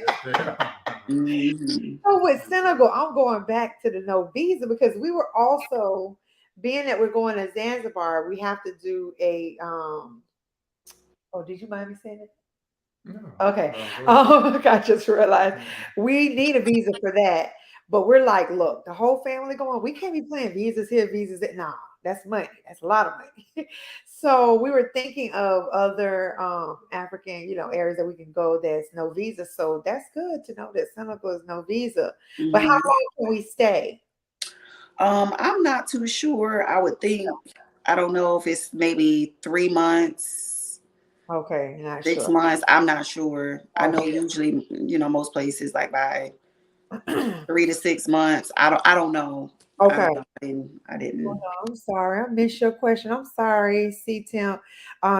Yes, they are. Hmm. So with Senegal, I'm going back to the no visa because we were also being that we're going to Zanzibar, we have to do a oh, did you mind me saying it? No. Okay. No, go ahead. I just realized Mhm. we need a visa for that. But we're like, look, the whole family going, we can't be playing visas here, visas there. Nah, that's money. That's a lot of money. So we were thinking of other African, areas that we can go that's no visa. So that's good to know that Senegal is no visa. But how Hmm. long can we stay? I'm not too sure. I would think, I don't know if it's maybe 3 months, Okay, not six sure. months. I'm not sure. I know Okay. usually, most places like by 3 to 6 months. I don't know. I Okay. don't know. I didn't. I'm sorry, I missed your question. I'm sorry, C Tim.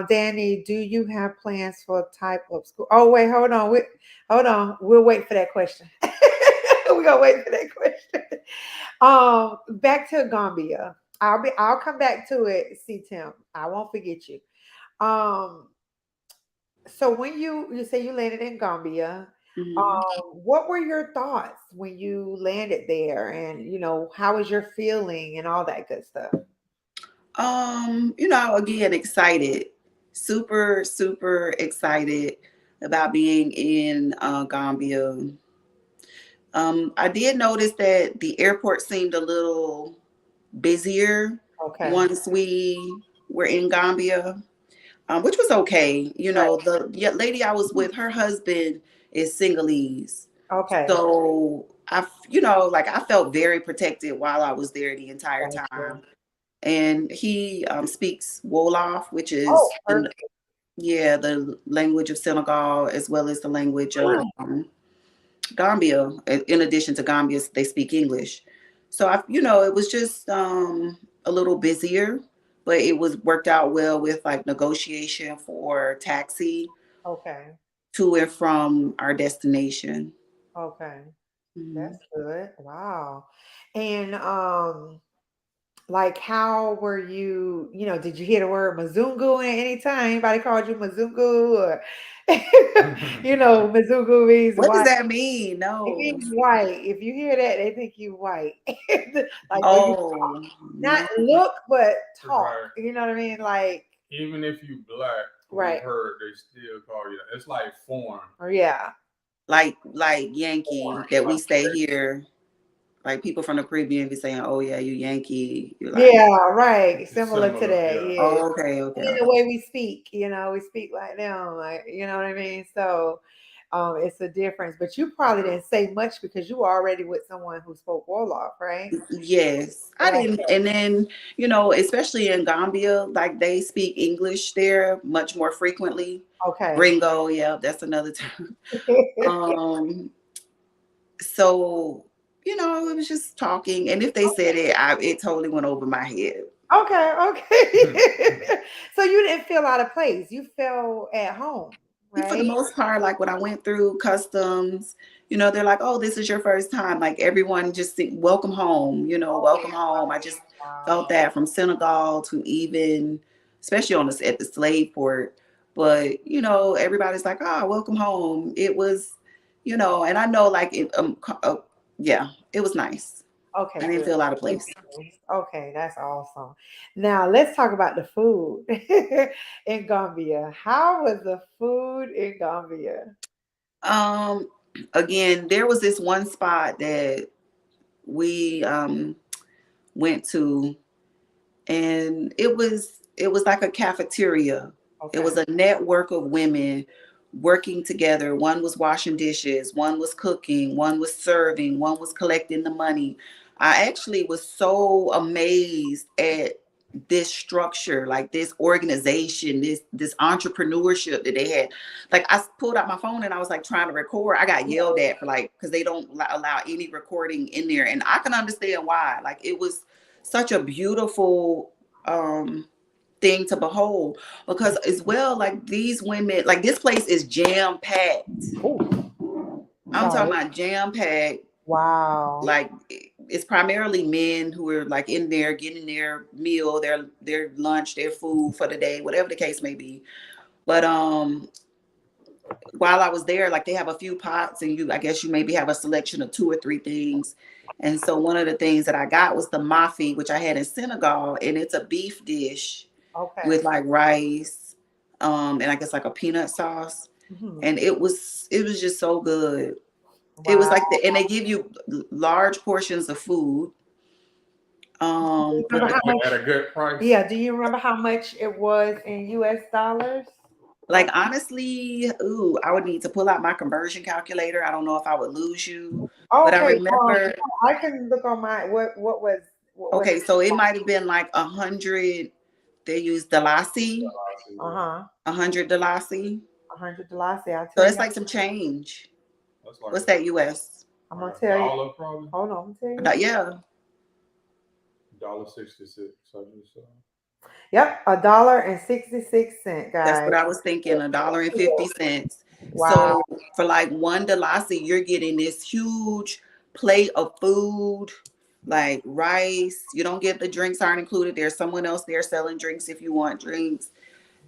Danny, do you have plans for a type of school? Oh, wait, hold on. Hold on. We'll wait for that question. We're gonna wait for that question. Back to Gambia. I'll come back to it, see Tim. I won't forget you. Um, so when you say you landed in Gambia, Mhm. what were your thoughts when you landed there, and how was your feeling and all that good stuff? Again, excited, super, super excited about being in Gambia. I did notice that the airport seemed a little busier Okay, once we were in Gambia, which was okay. right. Lady I was with, her husband is Sinhalese. Okay, So like I felt very protected while I was there the entire gotcha. time. And he speaks Wolof, which is Oh, perfect. the language of Senegal as well as the language of Mm, Gambia. In addition to Gambia, they speak English. So it was just a little busier, but it was worked out well with like negotiation for taxi okay, to and from our destination. okay. Mhm. That's good. Wow. And like how were you, did you hear the word Mazungu at any time? Anybody called you Mazungu or Mazungu means What does white. that mean? It No. means white. If you hear that, they think you white. Like when you Oh not no. look but talk. Right. You know what I mean? Like, Even if you black, we've right. heard they still call you that. It's like foreign. Or yeah. Like Yankee that we Foreign. stay here. Like people from the Caribbean be saying, "Oh yeah, you Yankee." You're like, Yeah, right. It's Similar to similar, that. yeah. Yeah. "Oh, okay, okay, In okay." the way we speak, we speak like them, like what I mean. So, it's a difference. But you probably didn't say much because you were already with someone who spoke Wolof, right? Yes, I Okay, didn't. And then, especially in Gambia, like they speak English there much more frequently. okay. Gringo, yeah, that's another term. Um, so, it was just talking. And if they said it, it totally went over my head. Okay, okay. So you didn't feel out of place. You felt at home, For the right? most part, like when I went through customs, they're like, "Oh, this is your first time." Like everyone just said, "Welcome home," Oh, "Welcome home." I just felt wow. that from Senegal to even, especially at the slave port. But everybody's like, "Ah, welcome home." It was, and I know like yeah, it was nice. I Okay, didn't good. feel out of place. Okay, that's awesome. Now let's talk about the food in Gambia. How was the food in Gambia? Um, Again, there was this one spot that we went to, and it was like a cafeteria. It Okay. was a network of women working together. One was washing dishes, one was cooking, one was serving, one was collecting the money. I actually was so amazed at this structure, like this organization, this entrepreneurship that they had. Like I pulled out my phone and I was like trying to record. I got yelled at for like because they don't allow any recording in there, and I can understand why. Like it was such a beautiful thing to behold, because as well, like these women, like this place is jam packed. Oh, I'm talking sorry. about jam packed. Wow. Like it's primarily men who are like in there getting their meal, their lunch, their food for the day, whatever the case may be. But while I was there, like they have a few pots, and I guess you maybe have a selection of two or three things. And so one of the things that I got was the mafi, which I had in Senegal, and it's a beef dish Okay. with like rice, and I guess like a peanut sauce. Mhm. And it was just so good. It was Wow. like and they give you large portions of food. For Remember how much? At a good price. Yeah. Do you remember how much it was in US dollars? like honestly, ooh, I would need to pull out my conversion calculator. I don't know if I would lose you, but I Okay. remember. I can look on my what was Okay, so it might have been like 100. They use Dalasi, uh-huh. 100 Dalasi. $100. I'll So tell it's you. like some change. That's like What's that US? I'm like gonna a tell you. dollar probably. Hold on, I'm gonna tell you. Yeah, $1.66. I just Yep, $1.66, that's guys. what I was thinking, $1.50. Wow. So for like one Dalasi, you're getting this huge plate of food. like rice. You don't get the drinks aren't included. There's someone else there selling drinks if you want drinks.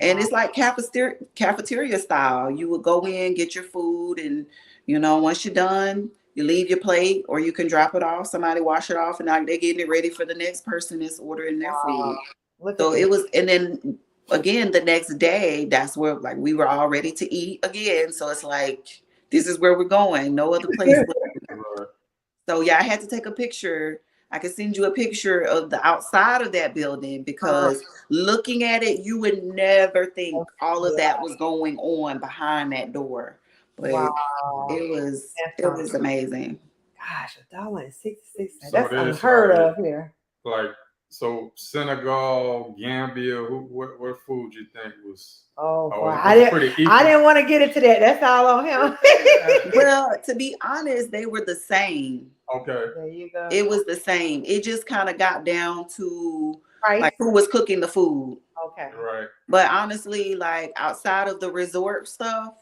And it's like cafeteria style. You would go in, get your food, and once you're done, you leave your plate, or you can drop it off. Somebody wash it off, and now they're getting it ready for the next person that's ordering their food. Look So at it was, and then again the next day, that's where like we were all ready to eat again. So it's like this is where we're going. No other place. Right. So yeah, I had to take a picture. I could send you a picture of the outside of that building because looking at it, you would never think all of that was going on behind that door. But wow. it was amazing. Gosh, $1.66. So That's there's unheard of here. like so Senegal, Gambia. What food you think was? Oh, boy. Was I pretty equal? didn't want to get into that. That's all on him. Well, to be honest, they were the same. Okay. There you go. It was the same. It just kind of got down to Price? like who was cooking the food. Okay. Right. But honestly, like outside of the resort stuff,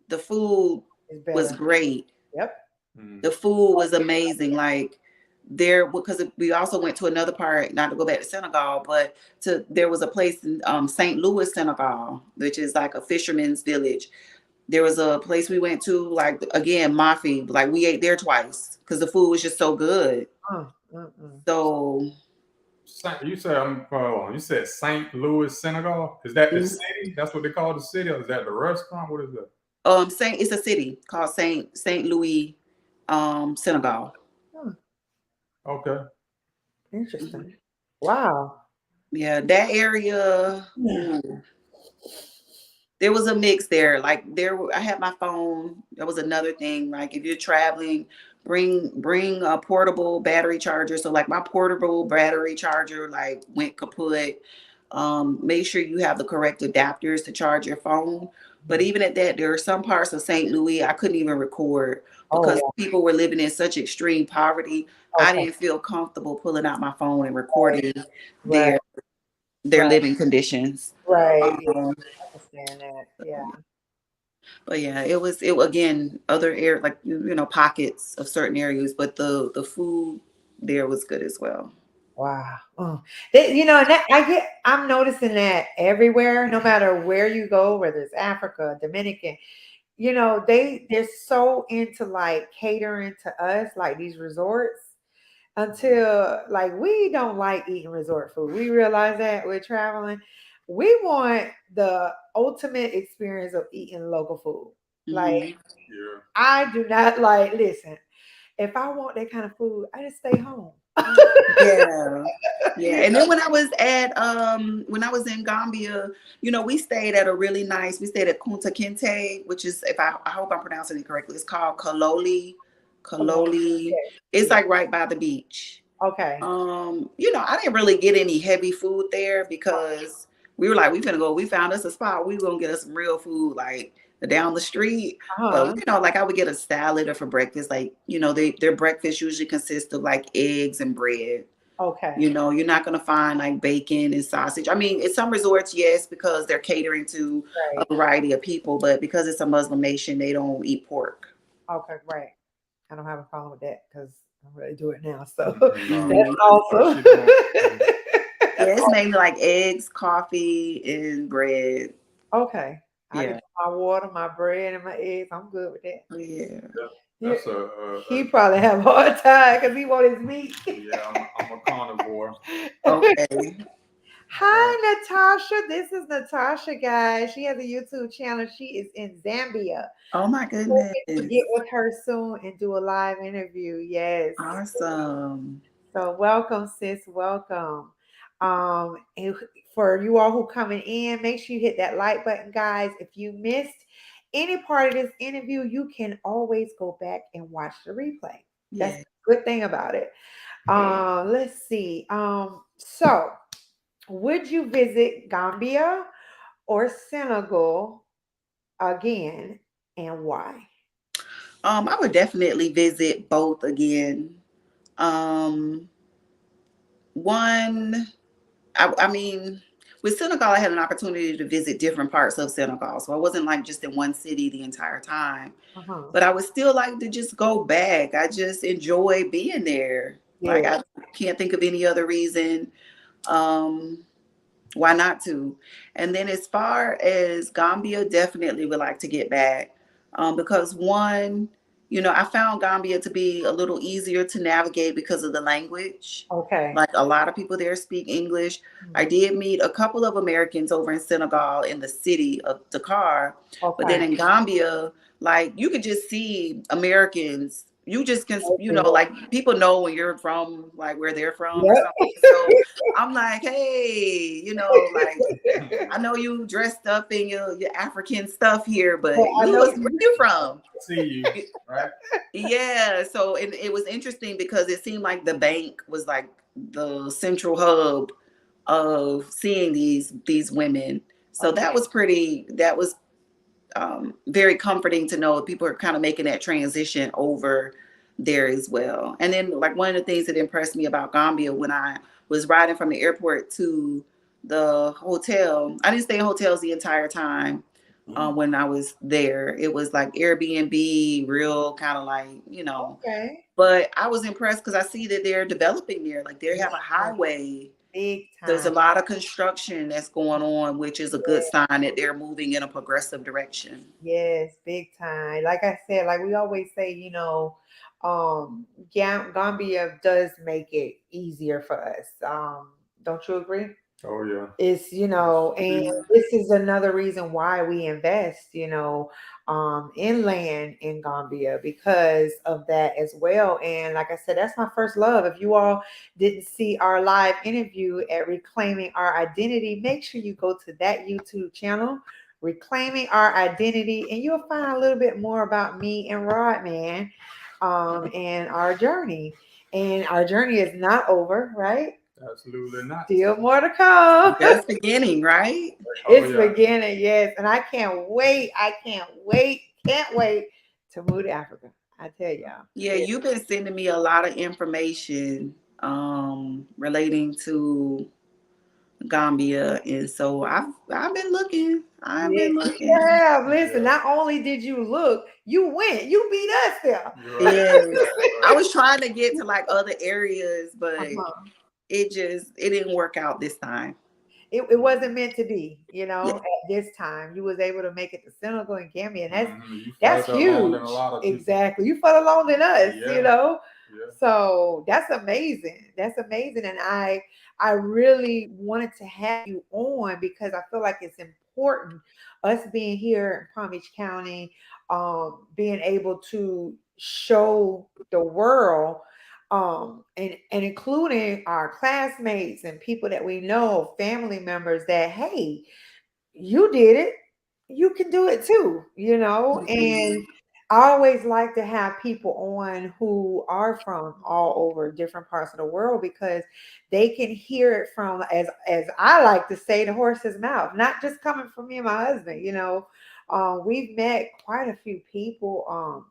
the food was great. Yep. The food was amazing. Like because we also went to another part, not to go back to Senegal, but there was a place in St. Louis, Senegal, which is like a fisherman's village. There was a place we went to, like again, Mafi, like we ate there twice because the food was just so good. So you said St. Louis, Senegal. Is that the city? That's what they call the city, or is that the restaurant? What is that? It's a city called St. Louis, Senegal. Okay. Interesting. Wow. Yeah, that area. There was a mix there. Like I had my phone. That was another thing. Like if you're traveling, bring a portable battery charger. So like my portable battery charger like went kaput. Make sure you have the correct adapters to charge your phone. But even at that, there are some parts of St. Louis I couldn't even record because people were living in such extreme poverty. I didn't feel comfortable pulling out my phone and recording their living conditions. Right. I understand that. Yeah. But yeah, it was again other areas like pockets of certain areas, but the food there was good as well. Wow. I'm noticing that everywhere, no matter where you go, whether it's Africa, Dominican, they're so into like catering to us, like these resorts, until like we don't like eating resort food. We realize that we're traveling. We want the ultimate experience of eating local food. Like, I do not listen, if I want that kind of food, I just stay home. Yeah. And then when I was in Gambia, we stayed at we stayed at Kunta Kinte, which is, I hope I'm pronouncing it correctly, it's called Kaloli. It's like right by the beach. Okay. I didn't really get any heavy food there because we were like, we found us a spot, we gonna get us some real food like down the street. But like I would get a salad or for breakfast, like their breakfast usually consists of like eggs and bread. Okay. You're not gonna find like bacon and sausage. I mean, at some resorts, yes, because they're catering to a variety of people, but because it's a Muslim nation, they don't eat pork. Okay, right. I don't have a problem with that because I really do it now. So that's awesome. It's mainly like eggs, coffee, and bread. Okay. I get my water, my bread, and my eggs. I'm good with that. Yeah. He probably have a hard time because he want his meat. Yeah, I'm a carnivore. Okay. Hi, Natasha. This is Natasha, guys. She has a YouTube channel. She is in Zambia. Oh my goodness. We'll get with her soon and do a live interview. Yes. Awesome. So welcome, sis. Welcome. And for you all who coming in, make sure you hit that like button, guys. If you missed any part of this interview, you can always go back and watch the replay. That's the good thing about it. Let's see. So would you visit Gambia or Senegal again, and why? I would definitely visit both again. I mean, with Senegal, I had an opportunity to visit different parts of Senegal. So I wasn't like just in one city the entire time. But I would still like to just go back. I just enjoy being there. Like, Yeah. I can't think of any other reason. Why not to? And then as far as Gambia, definitely would like to get back, because one, I found Gambia to be a little easier to navigate because of the language. Okay. Like, a lot of people there speak English. I did meet a couple of Americans over in Senegal in the city of Dakar, but then Okay. in Gambia, like, you could just see Americans. You just can, Everywhere. like, people know when you're from, like, where they're from or Yep. something. So I'm like, hey, like, I know you dressed up in your African stuff here, But but I know where you from? See you, right? Yeah. So it was interesting because it seemed like the bank was like the central hub of seeing these women. So okay. that was very comforting to know people are kind of making that transition over there as well. And then, like, one of the things that impressed me about Gambia, when I was riding from the airport to the hotel, I didn't stay in hotels the entire time. When I was there, it was like Airbnb, real kind of like, Okay. but I was impressed because I see that they're developing there. Like, they have a Yeah. highway. Big There's a time. lot of construction that's going on, which is a good Yeah. sign that they're moving in a progressive direction. Yes, big time. Like I said, like we always say, Gambia does make it easier for us. Don't you agree? Oh yeah. It's, and Mhm. this is another reason why we invest, in land in Gambia because of that as well. And like I said, that's my first love. If you all didn't see our live interview at Reclaiming Our Identity, make sure you go to that YouTube channel, Reclaiming Our Identity, and you'll find a little bit more about me and Rodman, and our journey. And our journey is not over, right? Absolutely not. Still more to come. Just beginning, right? Oh It's yeah. beginning, yes. And I can't wait. Can't wait to move to Africa. I tell y'all. Yeah, Yeah. you've been sending me a lot of information relating to Gambia, and so I've been looking. I've Yeah. been looking. Yeah. Listen, Yeah. not only did you look, you went. You beat us there. You're right. Yes. I Right. was trying to get to like other areas, but Uh-huh. it didn't work out this time. It wasn't meant to be, Yeah. at this time. You was able to make it to Senegal and Gambia, and You that's further along than a huge. lot of people. Exactly. You further along than us, Yeah. Yeah. So that's amazing. That's amazing. And I really wanted to have you on because I feel like it's important us being here in Palm Beach County, being able to show the world, and including our classmates and people that we know, family members, that hey, you did it, you can do it too, Mhm. and I always like to have people on who are from all over different parts of the world because they can hear it from, as I like to say, the horse's mouth, not just coming from me and my husband. We've met quite a few people,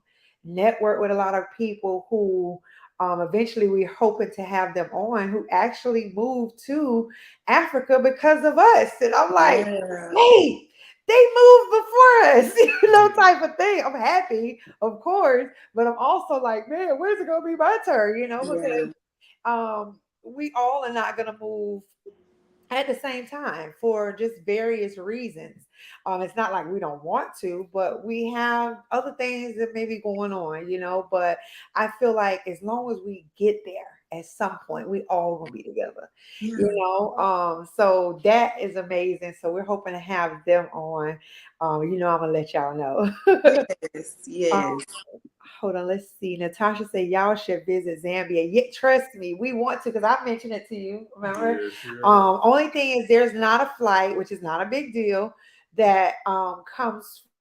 network with a lot of people who, eventually we're hoping to have them on, who actually moved to Africa because of us. And I'm like, Yeah. hey, they moved before us, Mhm. type of thing. I'm happy, of course, but I'm also like, man, where's it gonna be my turn? Because Yeah. we all are not gonna move at the same time for just various reasons. It's not like we don't want to, but we have other things that may be going on, But I feel like as long as we get there at some point, we all gonna be together, Yeah. So that is amazing. So we're hoping to have them on. I'm gonna let y'all know. Yes. um, Yes. Hold on, let's see. Natasha said y'all should visit Zambia. Yeah, trust me, we want to because I mentioned it to you. Remember? Yes. Yeah. Only thing is there's not a flight, which is not a big deal, that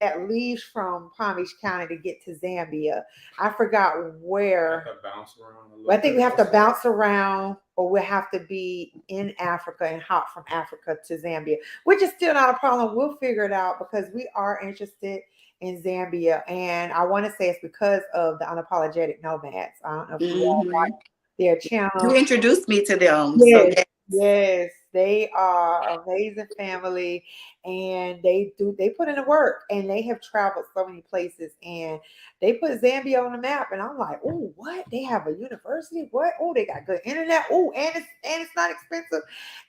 that leaves from Palm Beach County to get to Zambia. I forgot Have where. to bounce around a But I little think bit we have to also. bounce around, or we'll have to be in Africa and hop from Africa to Zambia, which is still not a problem. We'll figure it out because we are interested in Zambia. And I want to say it's because of the Unapologetic Nomads. I don't know if you all Hmm. watch their You channel. introduced me to them, so Yes, yes. yes. they are amazing family, and they put in the work, and they have traveled so many places, and they put Zambia on the map, and I'm like, oh, what? They have a university? What? Oh, they got good internet. Oh, and it's not expensive,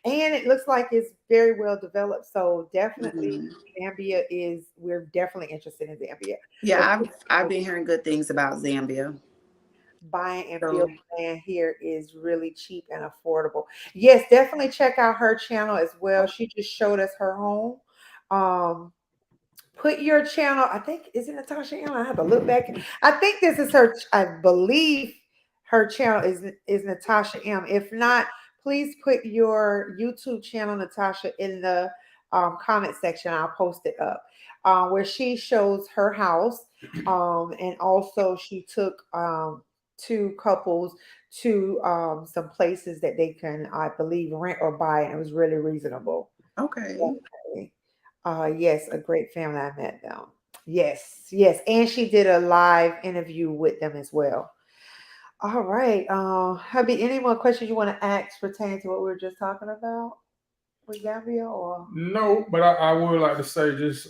and it looks like it's very well developed. So definitely, Zambia we're definitely interested in Zambia. Yeah, I've been hearing good things about Zambia. Buying and So building land here is really cheap and affordable. Yes, definitely check out her channel as well. She just showed us her home. Um, put your channel, I think, is it Natasha M? I have to look back. I think this is her, I believe her channel is Natasha M. If not, please put your YouTube channel, Natasha, in the comment section. I'll post it up. Where she shows her house. And also she took two couples to some places that they can, I believe, rent or buy, and it was really reasonable. okay. Definitely. Yes, a great family. I met them. Yes, yes. And she did a live interview with them as well. All right. Hubby, any more questions you want to ask pertaining to what we were just talking about with Gambia or? No, but I would like to say just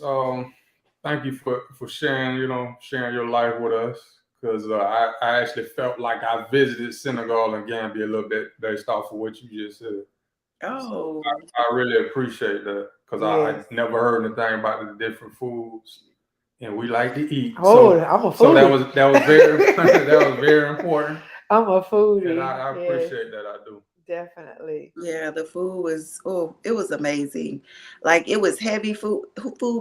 thank you for sharing, sharing your life with us. Because I actually felt like I visited Senegal and Gambia a little bit based off of what you just said. So Oh, I really appreciate that because Yes. I never heard anything about the different foods, and we like to eat. Oh, I'm a So foodie. that was very that was very important, I'm a foodie. and I Yes, appreciate that. I do. definitely. yeah, the food was, it was amazing. Like it was heavy food,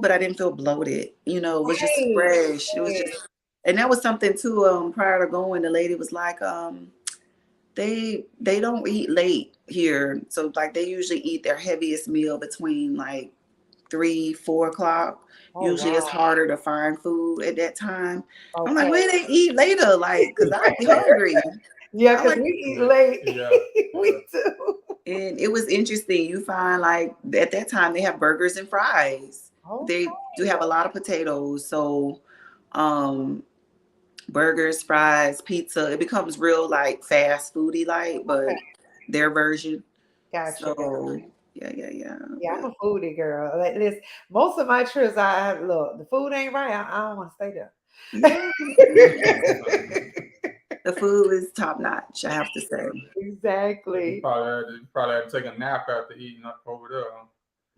but I didn't feel bloated. It was just Right. fresh. It was Right. just, and that was something too. Prior to going, the lady was like, they don't eat late here, so like they usually eat their heaviest meal between like 3, 4 o'clock. Oh, Usually it's wow. harder to find food at that time. I'm like, Okay. where they eat later? Like, cause I'd be hungry. Yeah, I because like, we eat late. Yeah, We do. and it was interesting. You find like at that time they have burgers and fries. They do Okay. have a lot of potatoes. So, um, burgers, fries, pizza. It becomes real like fast foody like, Okay. but their version. Gotcha. So yeah. Yeah, I'm But a foodie girl. Like this, most of my trips, I look, the food ain't right. I don't want to stay there. yeah, the food is top notch, I have to say. you Exactly. probably had to take a nap after eating up over there. Huh?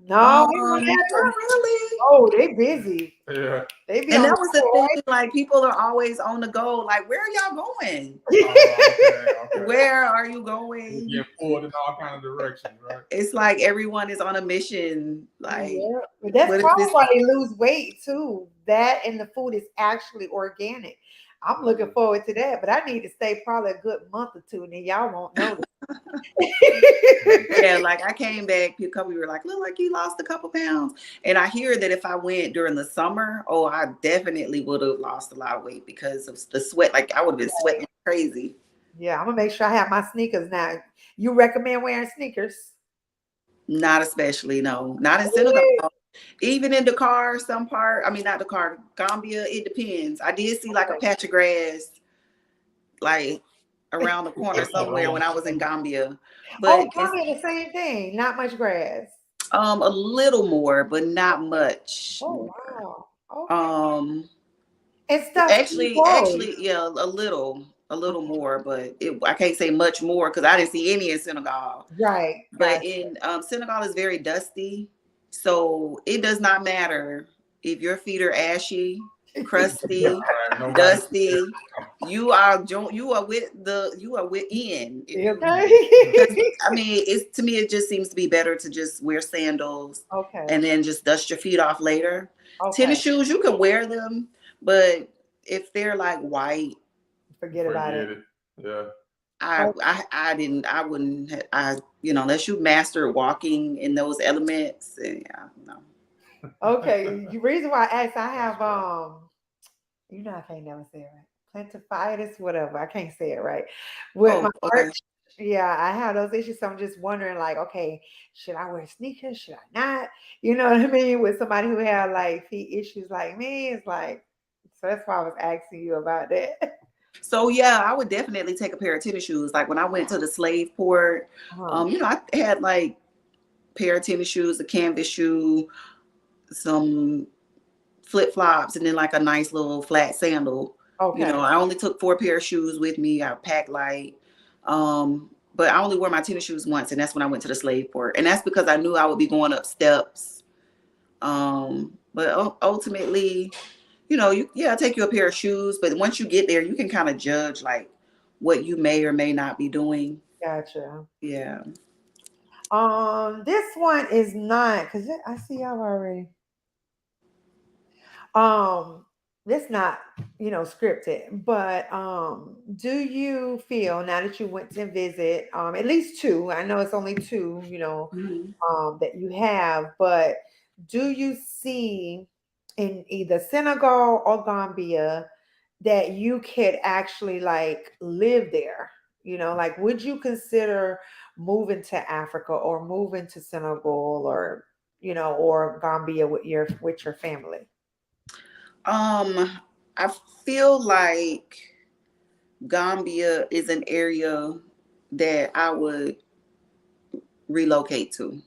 No, we don't Not have. really. Oh, they busy. Yeah. They be And on that the was the thing, like people are always on the go. Like, where are y'all going? Okay. Where are you You going? get pulled in all kind of directions, right? It's like everyone is on a mission. Like, Yeah, but that's what is probably this? why they lose weight too. That and the food is actually organic. I'm looking forward to that, but I need to stay probably a good month or two, and then y'all won't notice. Yeah, like I came back, a couple were like, look like you lost a couple pounds. And I hear that if I went during the summer, I definitely would have lost a lot of weight because of the sweat. Like I would have been sweating crazy. Yeah, I'm gonna make sure I have my sneakers now. You recommend wearing sneakers? Not especially, no. Not in Senegal. Even in Dakar, some part, I mean not Dakar, Gambia, it depends. I did see like a patch of grass like around the corner somewhere when I was in Gambia. Oh, But it's probably the same thing. Not much grass. a little more, but not much Oh more. wow. Okay. Um And stuff clothes. actually, yeah, a little more, but I can't say much more because I didn't see any in Senegal. Right. But Gotcha. in Senegal is very dusty, so it does not matter if your feet are ashy, crusty, dusty. You are with in. Okay. I mean, it's to me it just seems to be better to just wear sandals Okay. and then just dust your feet off later. Okay. Tennis shoes, you can wear them, but if they're like white, Forget about it. Yeah. I wouldn't, unless you master walking in those elements. Yeah, no. Okay. The reason why I asked, I have I can't never say it right. Plantifitis, whatever. I can't say it right. With my Okay. arch, yeah, I have those issues. So I'm just wondering, like, okay, should I wear sneakers? Should I not? You know what I mean? With somebody who had like feet issues like me, it's like, so that's why I was asking you about that. So yeah, I would definitely take a pair of tennis shoes. Like when I went to the slave port, Uh-huh. I had like pair of tennis shoes, a canvas shoe, some flip flops, and then like a nice little flat sandal. You Okay. know, I only took 4 pair of shoes with me. I packed light. But I only wore my tennis shoes once, and that's when I went to the slave port. And that's because I knew I would be going up steps. But ultimately, you know, take you a pair of shoes, but once you get there, you can kind of judge like what you may or may not be doing. Gotcha. Yeah. This one is not because I see y'all already. Um, this not, scripted, but do you feel now that you went to visit at least two, I know it's only two, Mhm. that you have, but do you see in either Senegal or Gambia that you could actually like live there? Like would you consider moving to Africa or moving to Senegal or or Gambia with your family? I feel like Gambia is an area that I would relocate to.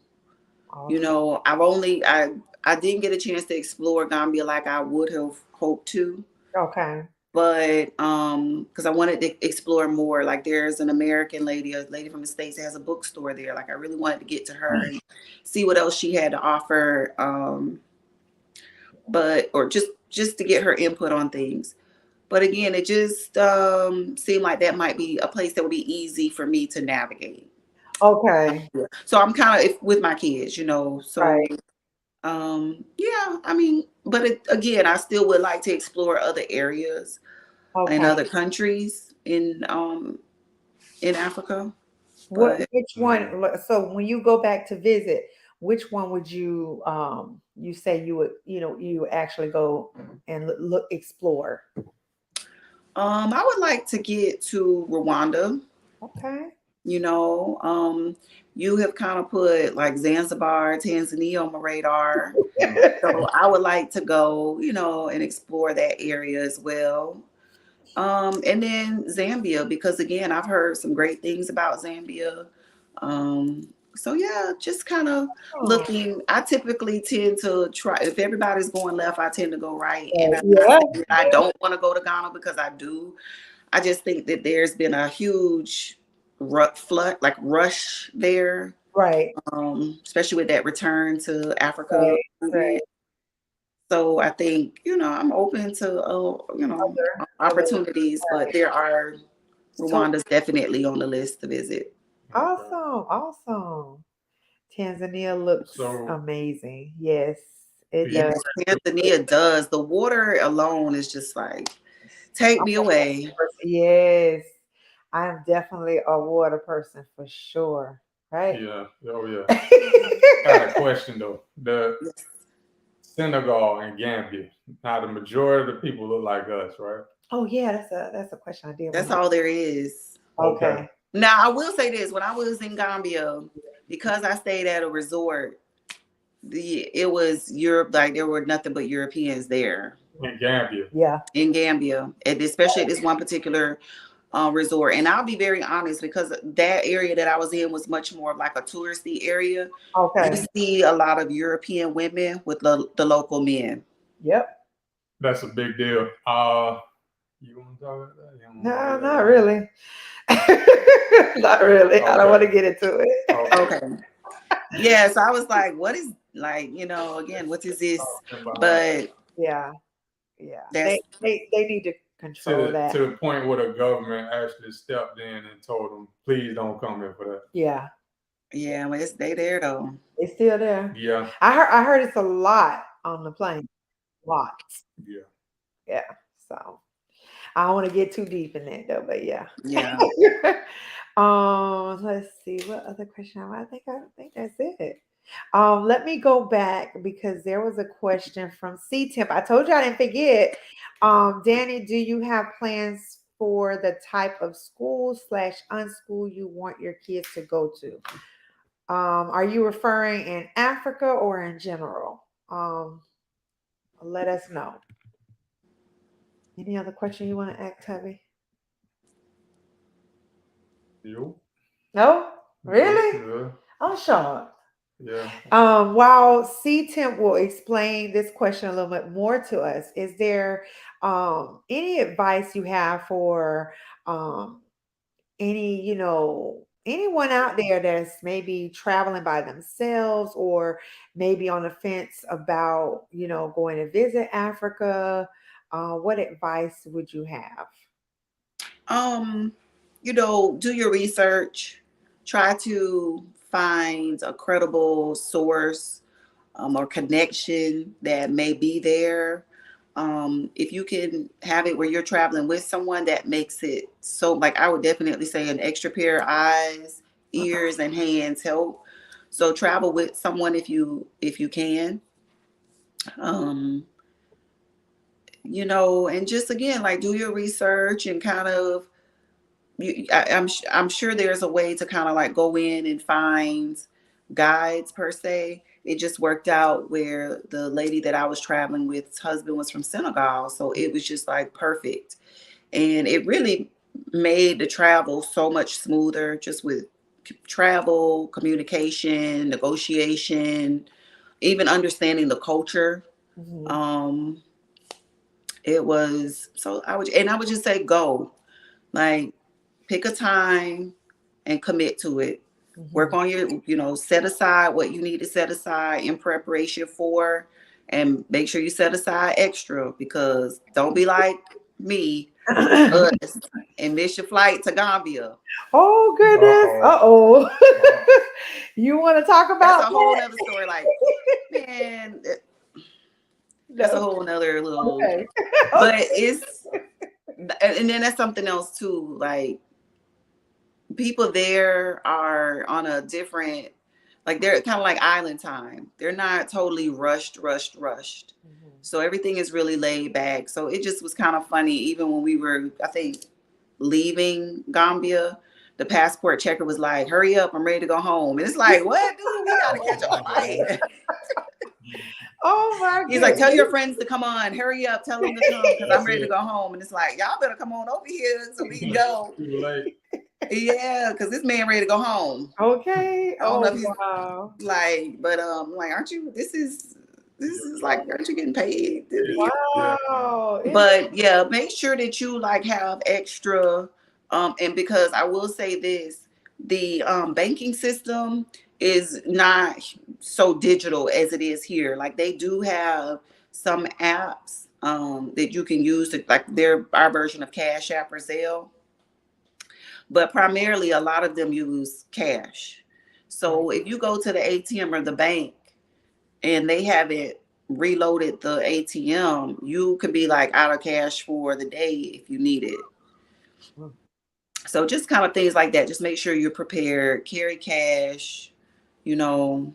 You Awesome. know, I didn't get a chance to explore Gambia like I would have hoped to, Okay. but because I wanted to explore more. Like there's an American lady, a lady from the States that has a bookstore there. Like I really wanted to get to her and see what else she had to offer. But or just to get her input on things. But again, it just seemed like that might be a place that would be easy for me to navigate. Okay. So I'm kind of with my kids, you know. So Right. yeah, I mean, but again, I still would like to explore other areas in Okay. other countries in Africa. But Which one? So when you go back to visit, which one would you say you would you actually go and look explore? I would like to get to Rwanda. Okay. You know, you have kind of put like Zanzibar, Tanzania on my radar. So I would like to go, you know, and explore that area as well. And then Zambia, because again, I've heard some great things about Zambia. So yeah, just kind of Oh, looking. I typically tend to try, if everybody's going left, I tend to go right. And I'm not yeah. saying that I don't want to go to Ghana because I do. I just think that there's been a huge flood, like rush there, Right. especially with that return to Africa Right. Right. movement. So I think, you know, I'm open to, Other. opportunities, but there are So Rwanda's definitely on the list to visit. Okay. awesome. Awesome. Tanzania looks So amazing. Yes, it Yes, yeah, does. Tanzania does. The water alone is just like, take I'm me a water away. person. Yes, I am definitely a water person for sure. Right? yeah, oh yeah. Got a question though. The Senegal and Gambia. Now the majority of the people look like us, right? Oh yeah, that's a question I did want That's to. all there is. Okay. Okay. Now, I will say this: when I was in Gambia, because I stayed at a resort, it was Europe. Like there were nothing but Europeans there In Gambia. Yeah. in Gambia, and especially at this one particular resort. And I'll be very honest, because that area that I was in was much more of like a touristy area. You Okay. see a lot of European women with the local men. Yep. That's a big deal. You want to talk about that? You don't want to No, get that not out? really. Not really. I don't want to Okay. get into it. Okay. Okay. Yeah, so I was like, what is, like, you know, again, what is this? Talking about But Yeah. Yeah. that's, They need to to control the that. to the point where the government actually stepped in and told them, please don't come here for that. Yeah. yeah, well, they there though. It's still there. Yeah. I heard it's a lot on the plane. Lots. Yeah. Yeah. So I don't want to get too deep in that though, but yeah. Yeah. Let's see what other question. I think that's it. Let me go back because there was a question from C Temp. I told you I didn't forget. Danny, do you have plans for the type of school slash unschool you want your kids to go to? Are you referring in Africa or in general? Let us know. Any other question you want to ask, Tubby? You. No? Yeah. Really? Yeah. I'm shocked. Yeah. While C Temp will explain this question a little bit more to us, is there any advice you have for um, any, anyone out there that's maybe traveling by themselves or maybe on the fence about, going to visit Africa? What advice would you have? Um, do your research. Try to find a credible source or connection that may be there. If you can have it where you're traveling with someone, that makes it so, like, I would definitely say an extra pair of eyes, ears, and hands help. So travel with someone if you can. Um, and just again, like, do your research and kind of I'm sure there's a way to kind of like go in and find guides per se. It just worked out where the lady that I was traveling with, husband was from Senegal, so it was just like perfect, and it really made the travel so much smoother, just with travel, communication, negotiation, even understanding the culture. Mhm. Um, it was so I would just say go. Like, pick a time and commit to it. Work Mhm. on set aside what you need to set aside in preparation for, and make sure you set aside extra, because don't be like me, us, and miss your flight to Gambia. Oh goodness. Uh-oh. Uh-oh. Uh, You want to talk That's about a whole that? nother story. Like, man, that's a No. whole nother little, Okay. but Okay. and then that's something else too. Like, people there are on a different, like, they're kind of like island time. They're not totally rushed. Mhm. So everything is really laid back. So it just was kind of funny. Even when we were, I think, leaving Gambia, the passport checker was like, hurry up, I'm ready to go home. And it's like, what, dude? We got to catch a flight. Oh my He's like, tell goodness. your friends to come on, hurry up, tell them to come, because I'm That's ready to it. go home. And it's like, y'all better come on over here so we can go. Too late. Yeah, because this man ready to go home. Okay. I don't know if Oh he's wow. like, but like, aren't you? This is like, aren't you getting paid to be? Yeah. Wow. But yeah, make sure that you like have extra. And because I will say this, the banking system is not so digital as it is here. Like, they do have some apps that you can use to, like, they're our version of Cash App or Zelle, but primarily a lot of them use cash. Right. So if you go to the ATM or the bank and they haven't reloaded the ATM, you can be like out of cash for the day if you need it. Mm. So just kind of things like that. Just make sure you're prepared, carry cash, you know,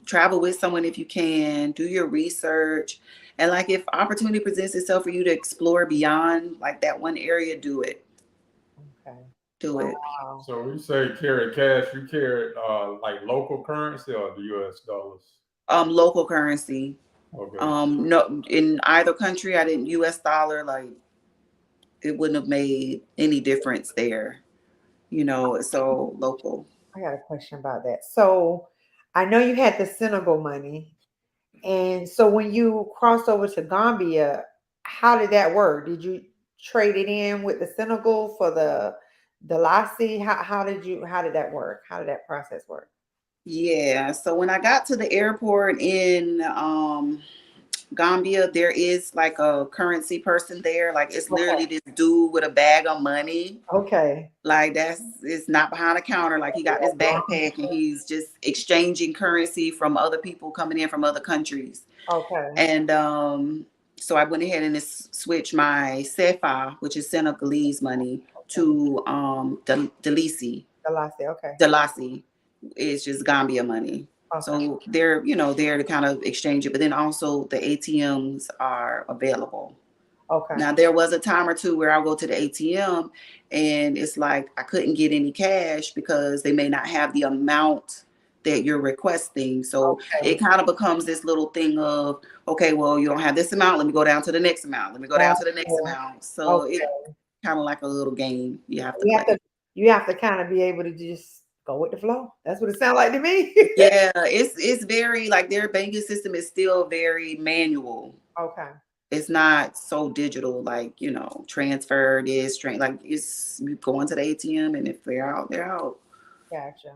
travel with someone if you can, do your research. And like, if opportunity presents itself for you to explore beyond like that one area, do it. Okay. Do it. Wow. So when you say carry cash, you carry like local currency or the US dollars? Local currency. Okay. No, in either country, I didn't US dollar, like, it wouldn't have made any difference there, so local. I got a question about that. So I know you had the Senegal money. And so when you crossed over to Gambia, how did that work? Did you trade it in with the Senegal for the lassi? How did that work? How did that process work? Yeah. So when I got to the airport in Gambia, there is like a currency person there. Like, it's literally Okay. this dude with a bag of money. Okay. Like, it's not behind the counter. Like, he got this backpack and he's just exchanging currency from other people coming in from other countries. Okay. And so I went ahead and switched my CFA, which is Senegalese money, Okay. to Dalisi. The lassi. Okay. Dalasi is just Gambia money. Okay. So they're, there to kind of exchange it. But then also the ATMs are available. Okay. Now, there was a time or two where I'll go to the ATM and it's like I couldn't get any cash because they may not have the amount that you're requesting. So Okay. it kind of becomes this little thing of, okay, well, you don't have this amount. Let me go down to the next amount. Let me go down to the next Gotcha. amount. So Okay. it kind of like a little game you have to You have play. to you have to kind of be able to just go with the flow. That's what it sounds like to me. Yeah, it's very like their banking system is still very manual. Okay. It's not so digital, like, transfer this, like it's you go into the ATM and if they're out, they're out. Gotcha.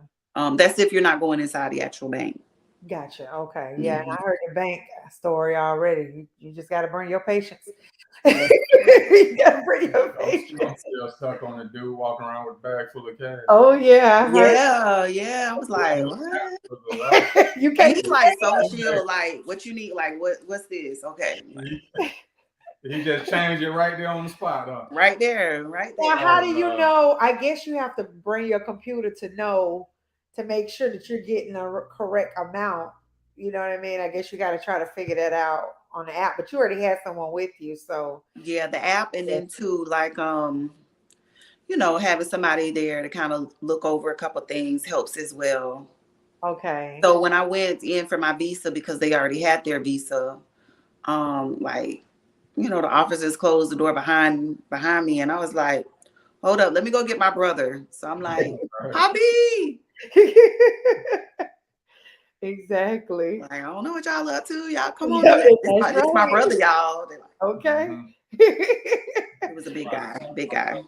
That's if you're not going inside the actual bank. Gotcha. Okay. Yeah. And I heard the bank story already. You just got to bring your patience. Yeah. You got to bring your I'm patience. still stuck on the dude walking around with a bag full of cash. Oh, yeah. I heard. Yeah. I was like, what? You And can't. he's like so chill, like what you need, like what's this? Okay. He just changed it right there on the spot, huh? Right there. Now, how do you know? I guess you have to bring your computer to make sure that you're getting the correct amount. You know what I mean? I guess you got to try to figure that out on the app, but you already had someone with you, so Yeah, the app, and then too, like having somebody there to kind of look over a couple things helps as well. okay. So when I went in for my visa, because they already had their visa, the officers closed the door behind me, and I was like, hold up, let me go get my brother. So I'm like, Hobby. Exactly. Like, I don't know what y'all up to. Y'all come on Yeah, in. that's It's my right. brother, y'all. They're like, Okay. he was a big guy.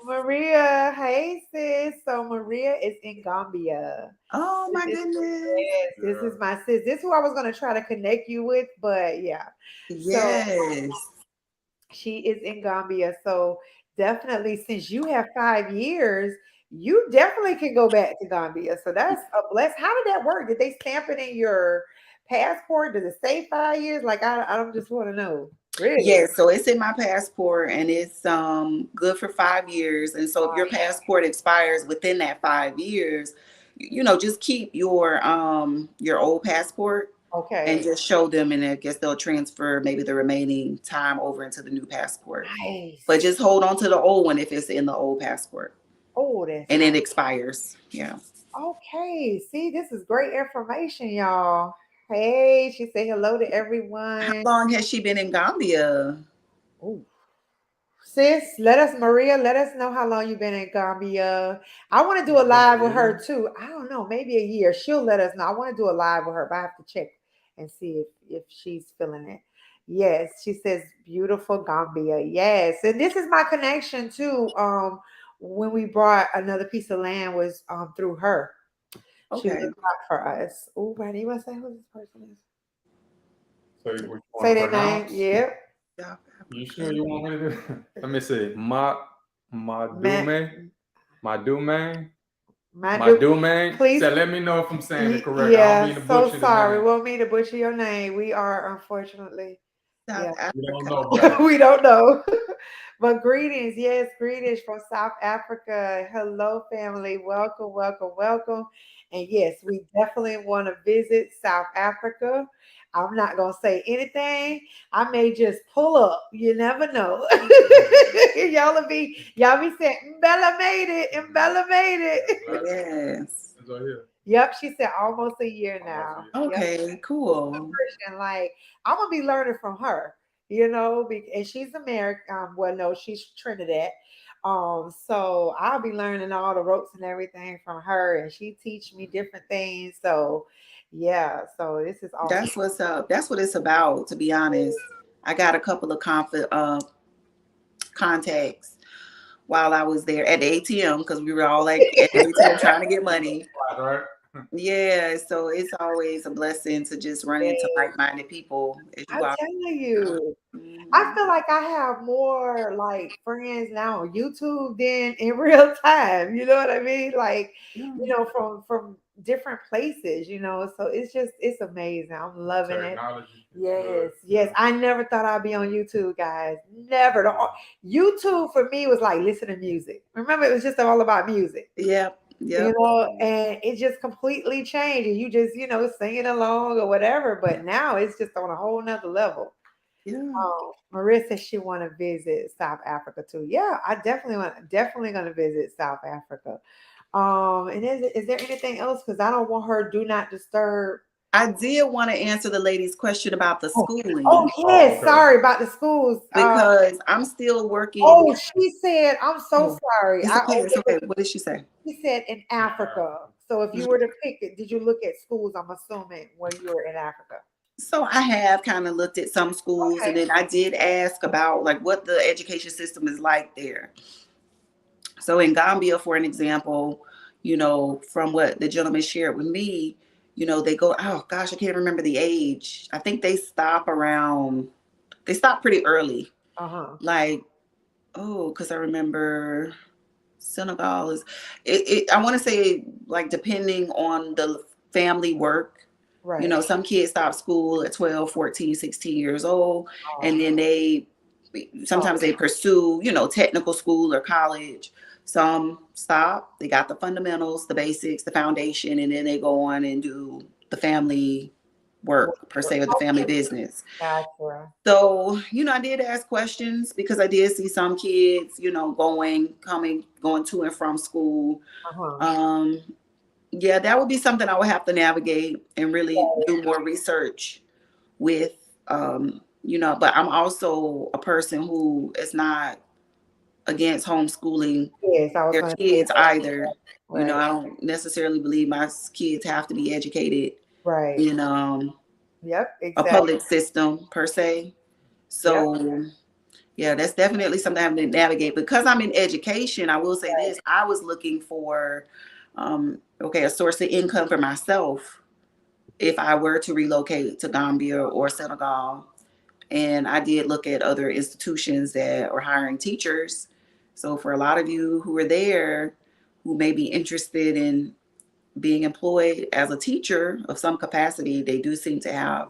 Maria, hey sis. So Maria is in Gambia. Oh my goodness. Yes, this is my sis. This is who I was going to try to connect you with, but yeah. Yes. So she is in Gambia. So definitely, since you have 5 years, you definitely can go back to Gambia. So that's a bless. How did that work? Did they stamp it in your passport? Does it say 5 years? Like I don't just want to know. Really? Yes, so it's in my passport and it's good for 5 years. And so if your passport expires within that 5 years, just keep your old passport Okay. and just show them, and I guess they'll transfer maybe the remaining time over into the new passport. Nice. But just hold on to the old one if it's in the old passport. Oh, that's and nice. It expires. Yeah. Okay. See, this is great information, y'all. Hey, she said hello to everyone. How long has she been in Gambia? Ooh. Sis, Maria, let us know how long you've been in Gambia. I want to do a live with her too. I don't know, maybe a year. She'll let us know. I want to do a live with her, but I have to check and see if she's feeling it. Yes, she says beautiful Gambia. Yes, and this is my connection too. When we brought another piece of land was through her. She Okay. looked out for us. Oh, Brandy, you want to say who this person is? So Say their name. Yep. Yeah. You sure you want me to do? Let me see. Madume. Please. So let me know if I'm saying it correct. Yeah, I don't mean to butcher so sorry. the name. Won't mean to butcher your name. We are unfortunately. South Africa. We don't know. We don't know. But greetings. Yes, greetings from South Africa. Hello, family. Welcome, welcome, welcome. And yes, we definitely want to visit South Africa. I'm not going to say anything. I may just pull up. You never know. y'all be saying, Mbella made it. Mbella made it. Yes. Yep, she said almost a year now. Okay, yep. cool. Like I'm gonna be learning from her, and she's American. Well, no, she's Trinidad. So I'll be learning all the ropes and everything from her, and she teach me different things. So yeah, so this is awesome. That's what's up. That's what it's about, to be honest. I got a couple of contacts while I was there at the ATM, because we were all like at the ATM trying to get money. Right. Yeah, so it's always a blessing to just run into like-minded people. I'm telling you, I feel like I have more like friends now on YouTube than in real time. You know what I mean? Like, from different places, so it's amazing. I'm loving Technology. it. Yes. I never thought I'd be on YouTube, guys. Never. YouTube for me was like listen to music. Remember, it was just all about music. Yep. And it just completely changed. And you just, singing along or whatever. But now it's just on a whole nother level. Yeah. Maria says she want to visit South Africa too. Yeah, I definitely going to visit South Africa. And is there anything else? Because I don't want her do not disturb. I did want to answer the lady's question about the schooling. Oh yes, okay. Sorry about the schools. Because I'm still working. Oh, she said, I'm so sorry. It's okay. What did she say? She said in Africa. So if you were to pick it, did you look at schools, I'm assuming, when you were in Africa? So I have kind of looked at some schools, and Okay. then I did ask about like what the education system is like there. So in Gambia, for an example, from what the gentleman shared with me, they go, oh gosh, I can't remember the age. I think they stop pretty early. Uh-huh. Like, because I remember Senegal is, I want to say, like, depending on the family work, Right. some kids stop school at 12, 14, 16 years old, and then sometimes they pursue, technical school or college. Some stop, they got the fundamentals, the basics, the foundation, and then they go on and do the family work, per se, or the family business. Gotcha. So, I did ask questions because I did see some kids, going to and from school. Uh-huh. Yeah, that would be something I would have to navigate and really do more research with, but I'm also a person who is not against homeschooling Yes, I was their going to say kids either. right. I don't necessarily believe my kids have to be educated Right. in Yep, a exactly. public system per se. Yep. So yeah, that's definitely something I have to navigate. Because I'm in education, I will say this, I was looking for, a source of income for myself if I were to relocate to Gambia or Senegal. And I did look at other institutions that are hiring teachers. So for a lot of you who are there, who may be interested in being employed as a teacher of some capacity, they do seem to have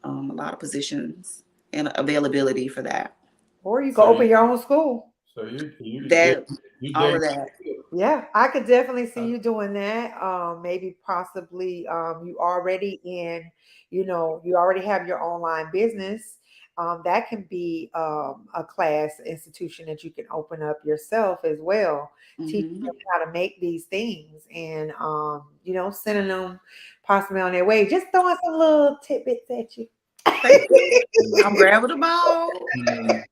a lot of positions and availability for that. Or you can So open your own school. so you That all dig of that. Yeah, I could definitely see you doing that. Maybe possibly you already you already have your online business. That can be a class institution that you can open up yourself as well, teaching Hmm. them how to make these things and sending them possibly on their way. Just throwing some little tidbits at you. Thank you. I'm grabbing the ball. mm,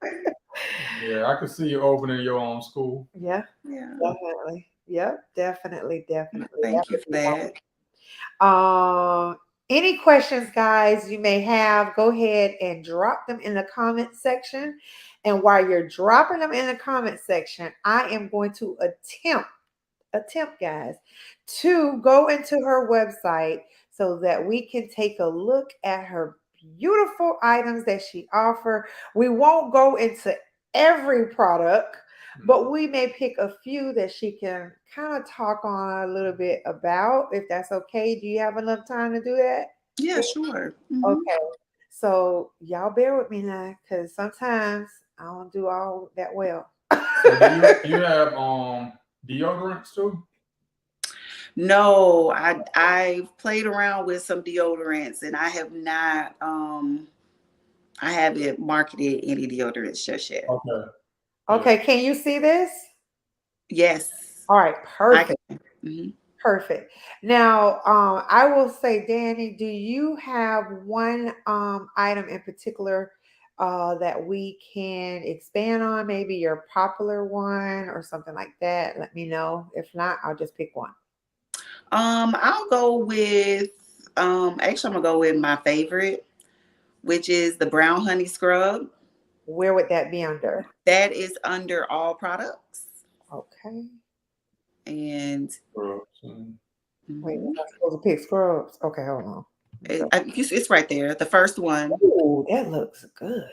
yeah, I could see you opening your own school. Yeah, Yeah. definitely. Yep, definitely, definitely. That Thank you would for be that. wonderful. Any questions, guys, you may have, go ahead and drop them in the comment section. And while you're dropping them in the comment section, I am going to attempt, guys, to go into her website so that we can take a look at her beautiful items that she offers. We won't go into every product, but we may pick a few that she can kind of talk on a little bit about, if that's okay. Do you have enough time to do that? Yeah, sure. Hmm. Okay. So y'all bear with me now, because sometimes I don't do all that well. So do you have deodorants too? No, I've played around with some deodorants, and I have not I haven't marketed any deodorants just yet. Okay. Okay, can you see this? Yes, All right, I perfect. can. Hmm. Perfect. Now, I will say, Danny, do you have one item in particular that we can expand on? Maybe your popular one or something like that. Let me know. If not, I'll just pick one. I'll go with actually I'm gonna go with my favorite, which is the brown honey scrub. Where would that be under? That is under all products. Okay. And Wait, mhm, am I supposed to pick scrubs? Okay, hold on. it's right there, the first one. Oh, that looks good.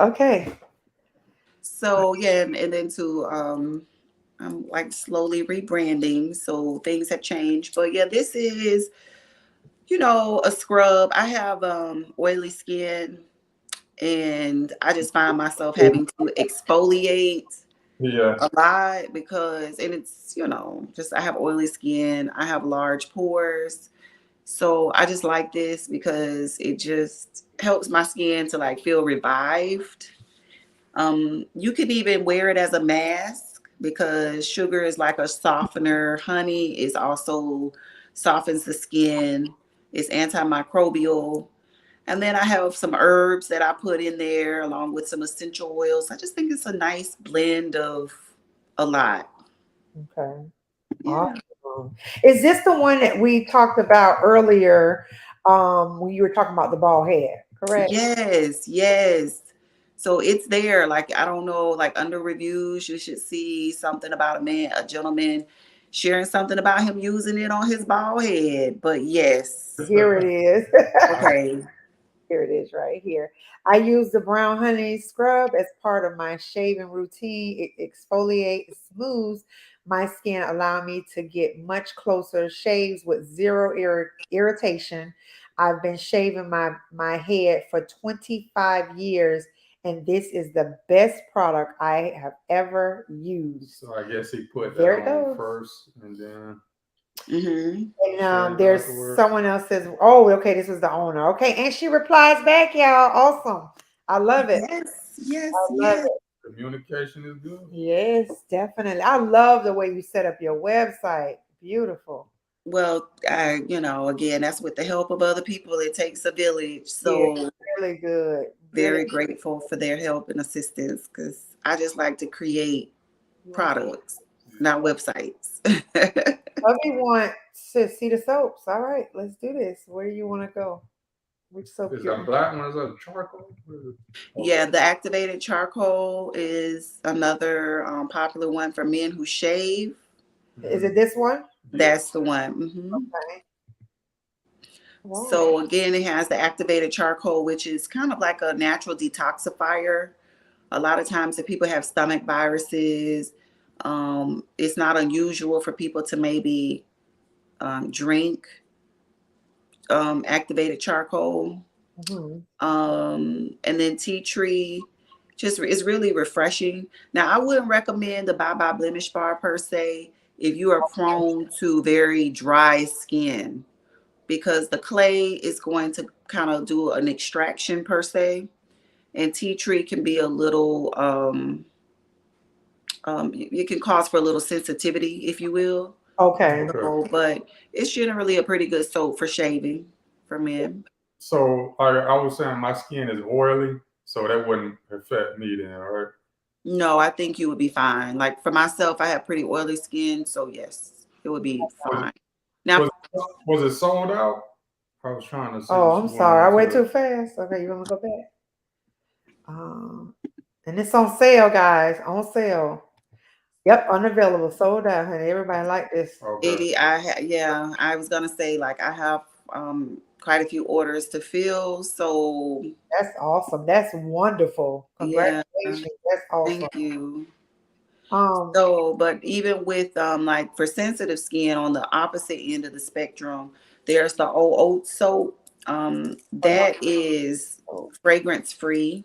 Okay. So yeah, and then I'm like slowly rebranding, so things have changed. But yeah, this is, a scrub. I have oily skin, and I just find myself having to exfoliate Yeah. a lot because, and it's, just I have oily skin, I have large pores. So I just like this because it just helps my skin to like feel revived. You could even wear it as a mask because sugar is like a softener. Honey is also softens the skin. It's antimicrobial. And then I have some herbs that I put in there along with some essential oils. I just think it's a nice blend of a lot. Okay. Yeah. Awesome. Is this the one that we talked about earlier when you were talking about the bald head, correct? Yes, yes. So it's there. Like, I don't know, like under reviews, you should see something about a gentleman sharing something about him using it on his bald head. But yes. Here it is. Okay. Here it is right here. I use the brown honey scrub as part of my shaving routine. It exfoliates, smooths my skin, allowing me to get much closer shaves with zero irritation. I've been shaving my head for 25 years, and this is the best product I have ever used. So I guess he put There it that on goes. first, and then Mm-hmm. And shared there's afterwards. someone else says, "Oh, okay, this was the owner." Okay, and she replies back, y'all. Awesome. I love it. Yes, yes, I love yes. it. Communication is good. Yes, definitely. I love the way you set up your website. Beautiful. Well, again, that's with the help of other people. It takes a village. Yeah, So really good. Really, very grateful for their help and assistance because I just like to create yeah. products, not websites. Hubby wants to see the soaps. All right, let's do this. Where do you want to go? Which soap Is you that black one? Is that charcoal? Yeah, the activated charcoal is another popular one for men who shave. Is it this one? That's the one. Okay. Wow. So again, it has the activated charcoal, which is kind of like a natural detoxifier. A lot of times if people have stomach viruses, it's not unusual for people to maybe drink activated charcoal. Mhm. And then tea tree just is really refreshing. Now, I wouldn't recommend the Bye Bye Blemish Bar per se if you are prone to very dry skin, because the clay is going to kind of do an extraction per se, and tea tree can be a little it can cause for a little sensitivity, if you will. Okay. Okay. So, but it's generally a pretty good soap for shaving for men. So I was saying my skin is oily, so that wouldn't affect me then, right? No, I think you would be fine. Like for myself, I have pretty oily skin, so yes, it would be Was, fine. Now, was, was it sold out? I was trying to see Oh, if I'm she sorry. I went went into too fast. Okay, you want to go back? And it's on sale, guys. On sale. Yep, unavailable, sold out, honey. Everybody like this. it. Okay. yeah, I was gonna say like I have quite a few orders to fill, so That's awesome. That's wonderful. yeah, Congratulations. That's awesome. thank you. Um, So, but even with like for sensitive skin on the opposite end of the spectrum, there's the old oat soap. That is fragrance free.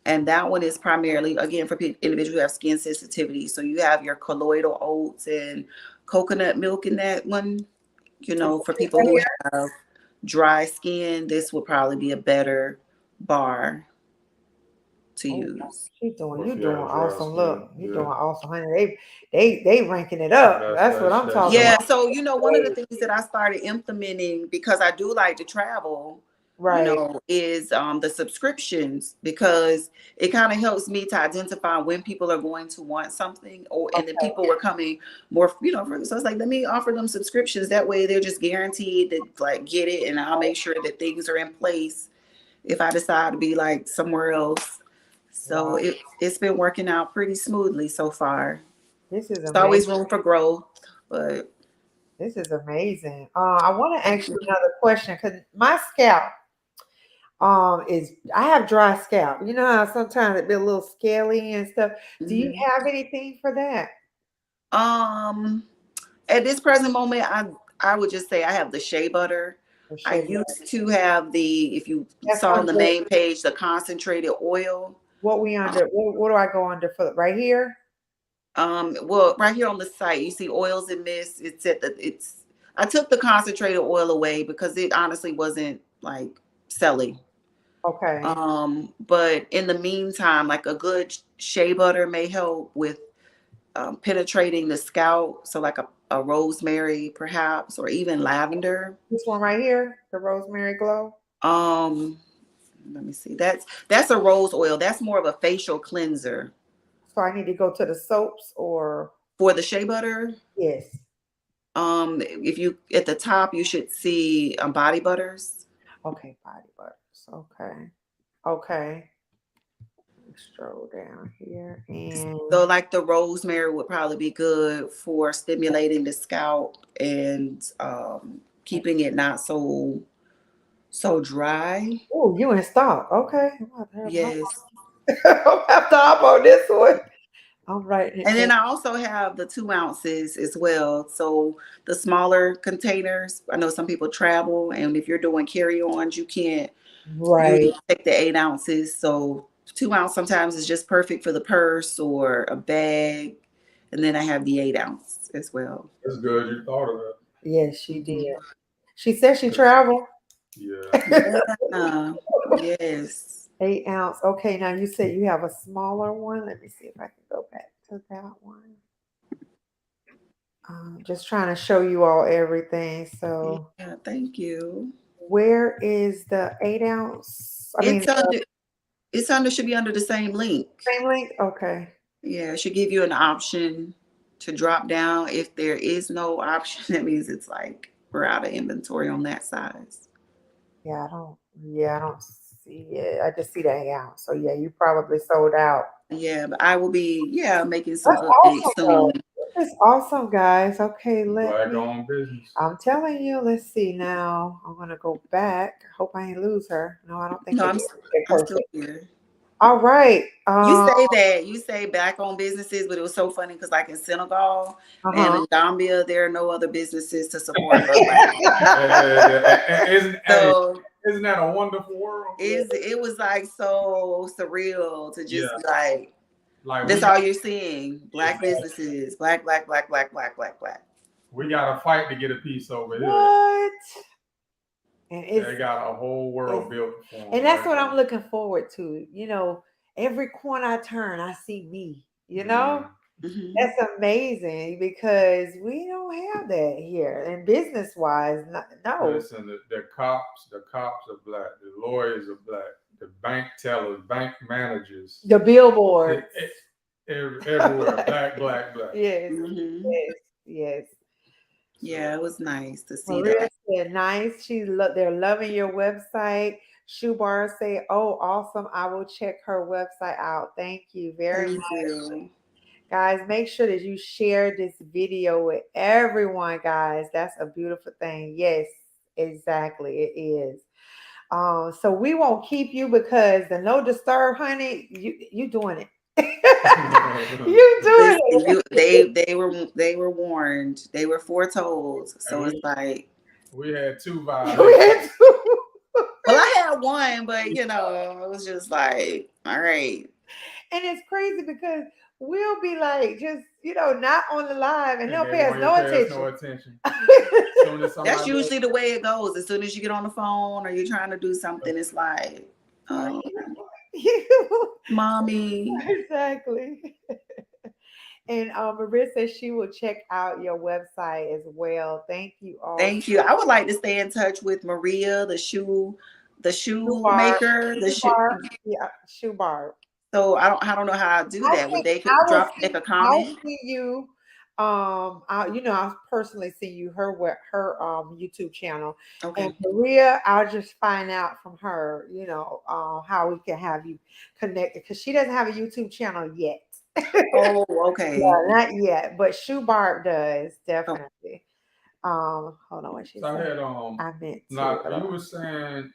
And that one is primarily, again, for individuals who have skin sensitivity. So you have your colloidal oats and coconut milk in that one. For people who have dry skin, this would probably be a better bar to use. she's doing Or you if you doing have dry awesome. skin, Look, you yeah. doing awesome, honey. They ranking it up. That's what I'm talking Yeah, about. so one of the things that I started implementing because I do like to travel, Right. is the subscriptions, because it kind of helps me to identify when people are going to want something, and then people were coming more, so it's like, let me offer them subscriptions. That way they're just guaranteed to like get it, and I'll make sure that things are in place if I decide to be like somewhere else. So Wow. it's been working out pretty smoothly so far. This is There's amazing. always room for growth, but This is amazing. I want to ask you another question because my scalp is I have dry scalp. You know how sometimes it be a little scaly and stuff. Do you mhm. have anything for that? um at this present moment, I would just say I have the shea butter. For I sure. used to have if you That's saw on the under main page, the concentrated oil. what we under. What do I go under for right here? Well, right here on the site, you see oils and mists. I took the concentrated oil away because it honestly wasn't like selling. Okay. But in the meantime, like a good shea butter may help with penetrating the scalp. So like a rosemary perhaps, or even lavender. This one right here, the rosemary glow. Um, Let me see. That's a rose oil. That's more of a facial cleanser. So I need to go to the soaps or For the shea butter, Yes. if you at the top, you should see body butters. Okay, body butters. Okay. Okay. Let's scroll down here So and like the rosemary would probably be good for stimulating the scalp and keeping it not so dry. oh, you in stock. Okay. I'm about to have Yes. I'm have to hop on this one. I'm writing it And then down. I also have the 2 ounces as well. So the smaller containers, I know some people travel, and if you're doing carry-ons, you can't Right. use take the 8 ounces. So 2 ounce sometimes is just perfect for the purse or a bag. And then I have the 8 ounce as well. That's good. You thought of that. Yes, she did. Mhm. She said she traveled. Yeah. Yeah. Yes. 8 ounce. Okay, now you said you have a smaller one. Let me see if I can go back to that one. Just trying to show you all everything. So Yeah. Thank you. where is the 8 ounce? I mean, It's under. It's under. Should be under the same link. same link. Okay. Yeah. It should give you an option to drop down. If there is no option, that means it's like we're out of inventory on that size. Yeah, I don't. Yeah, I don't see it. I just see the 8 ounce. So yeah, you probably sold out. Yeah, but I will be making some That's updates awesome, though. soon. This is awesome, guys. Okay, let Black me. owned business. I'm telling you. Let's see now. I'm gonna go back. Hope I ain't lose her. No, I don't think No, I I'm did. Okay, I'm still perfect. here. All right. You say black owned businesses, but it was so funny because like in Senegal and Uh-huh. in Gambia, there are no other businesses to support but black owned. Hey, So isn't that a wonderful world? it was like so surreal to Yeah. just be like Like that's all you're seeing. Black businesses, black. we got to fight to get a piece over here. What? And They got a whole world built for them. and that's what I'm looking forward to. Every corner I turn, I see me. Mhm. That's amazing because we don't have that here. And business wise, no. Listen, the cops are black. The lawyers are black. The bank tellers, bank managers. The billboards. Everywhere. Black. Yes, Mhm. yes. Yeah, it was nice to see Maria that. said, nice. They're loving your website. Shoe Bar say, oh, awesome. I will check her website out. Thank you very Thank much. you. Guys, make sure that you share this video with everyone, guys. That's a beautiful thing. Yes, exactly. It is. So we won't keep you because the no disturb, honey, you doing it. You doing Listen, it. they were warned. They were foretold. So it's like we had 2 We violations. had to. well, I had one, but it was just like, all right. And it's crazy because we'll be like, just, not on the live and they'll they pay us won't no even pay us no attention. Soon as That's somebody usually the way it goes. As soon as you get on the phone or you're trying to do something, it's like, oh, mommy. Exactly. And Maria says she will check out your website as well. Thank you all. Thank you. I would like to stay in touch with Maria, the shoe maker, Yeah, Shoe Bar. So I don't know how I do that. Would they could make a I'll comment? see you. I'll personally see you her YouTube channel. Okay. And Maria, I'll just find out from her, how we can have you connected because she doesn't have a YouTube channel yet. Oh, okay. Yeah, not yet, but Shoe Bar does Oh. definitely. Hold on, what she So said. I meant to. now you were saying,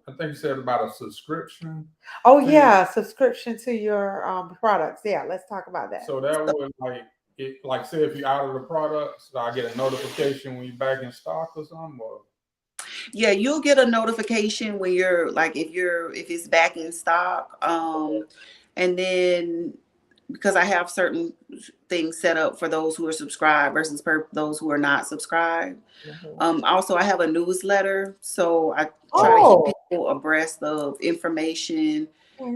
I think you said about a subscription. Oh yeah, subscription to your products. Yeah, let's talk about that. So that would like say if you're out of the products, so I get a notification when you're back in stock or something. Or... Yeah, you'll get a notification when you're like if it's back in stock. And then because I have certain things set up for those who are subscribed versus those who are not subscribed. Mm-hmm. Also, I have a newsletter, so I try to keep people abreast of information,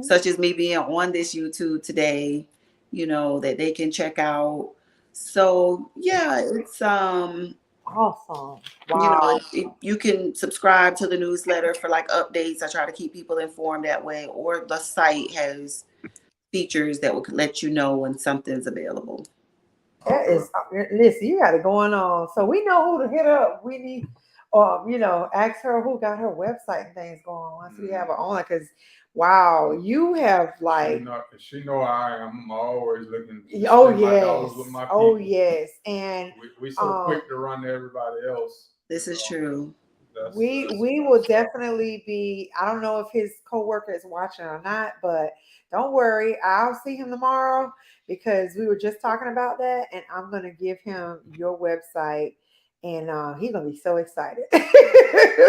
such as me being on this YouTube today, that they can check out. So yeah, it's awesome. Wow. You can subscribe to the newsletter for like updates. I try to keep people informed that way, or the site has features that will let you know when something's available. That is, listen, you got it going on. So we know who to hit up. We need, ask her who got her website and things going once we have her on. Because, wow, you have like. She know I am. I'm always looking to Oh, spend my yes. dollars with my people. Oh, yes. And we so quick to run to everybody else. This is true. We will definitely be. I don't know if his coworker is watching or not, but don't worry, I'll see him tomorrow because we were just talking about that, and I'm gonna give him your website, and he's gonna be so excited.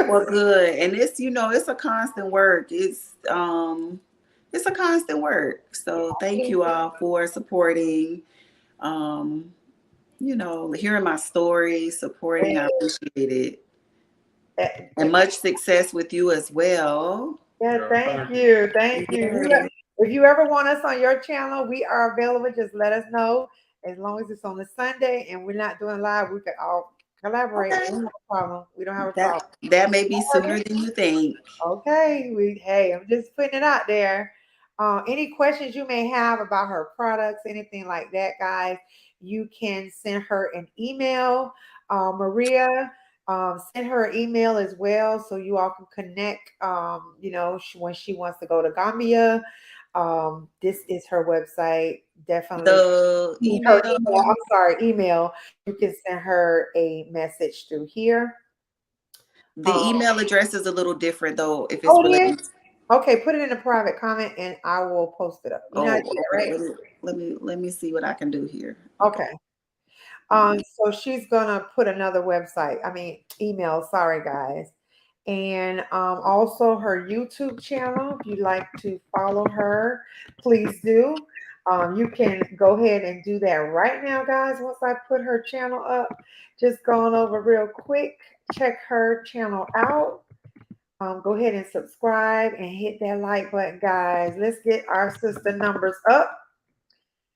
Well, good, and it's it's a constant work. It's a constant work. So thank you all for supporting. Hearing my story, supporting. I appreciate it. And much success with you as well. Yeah, thank you. Thank you. If you ever want us on your channel, we are available. Just let us know. As long as it's on a Sunday and we're not doing live, we can all collaborate. Okay. We don't have a problem. We don't have a problem. That may be sooner than you think. Okay. Hey, I'm just putting it out there. Any questions you may have about her products, anything like that, guys, you can send her an email. Maria, send her an email as well so you all can connect, when she wants to go to Gambia. This is her website. Definitely. Email. You can send her a message through here. The email address is a little different though. If it's okay, put it in a private comment and I will post it up. Okay. Right? Let me see what I can do here. Okay. So she's gonna put another email. Sorry, guys. And also her YouTube channel. If you'd like to follow her, please do. You can go ahead and do that right now, guys. Once I put her channel up, just going over real quick. Check her channel out. Go ahead and subscribe and hit that like button, guys. Let's get our sister numbers up.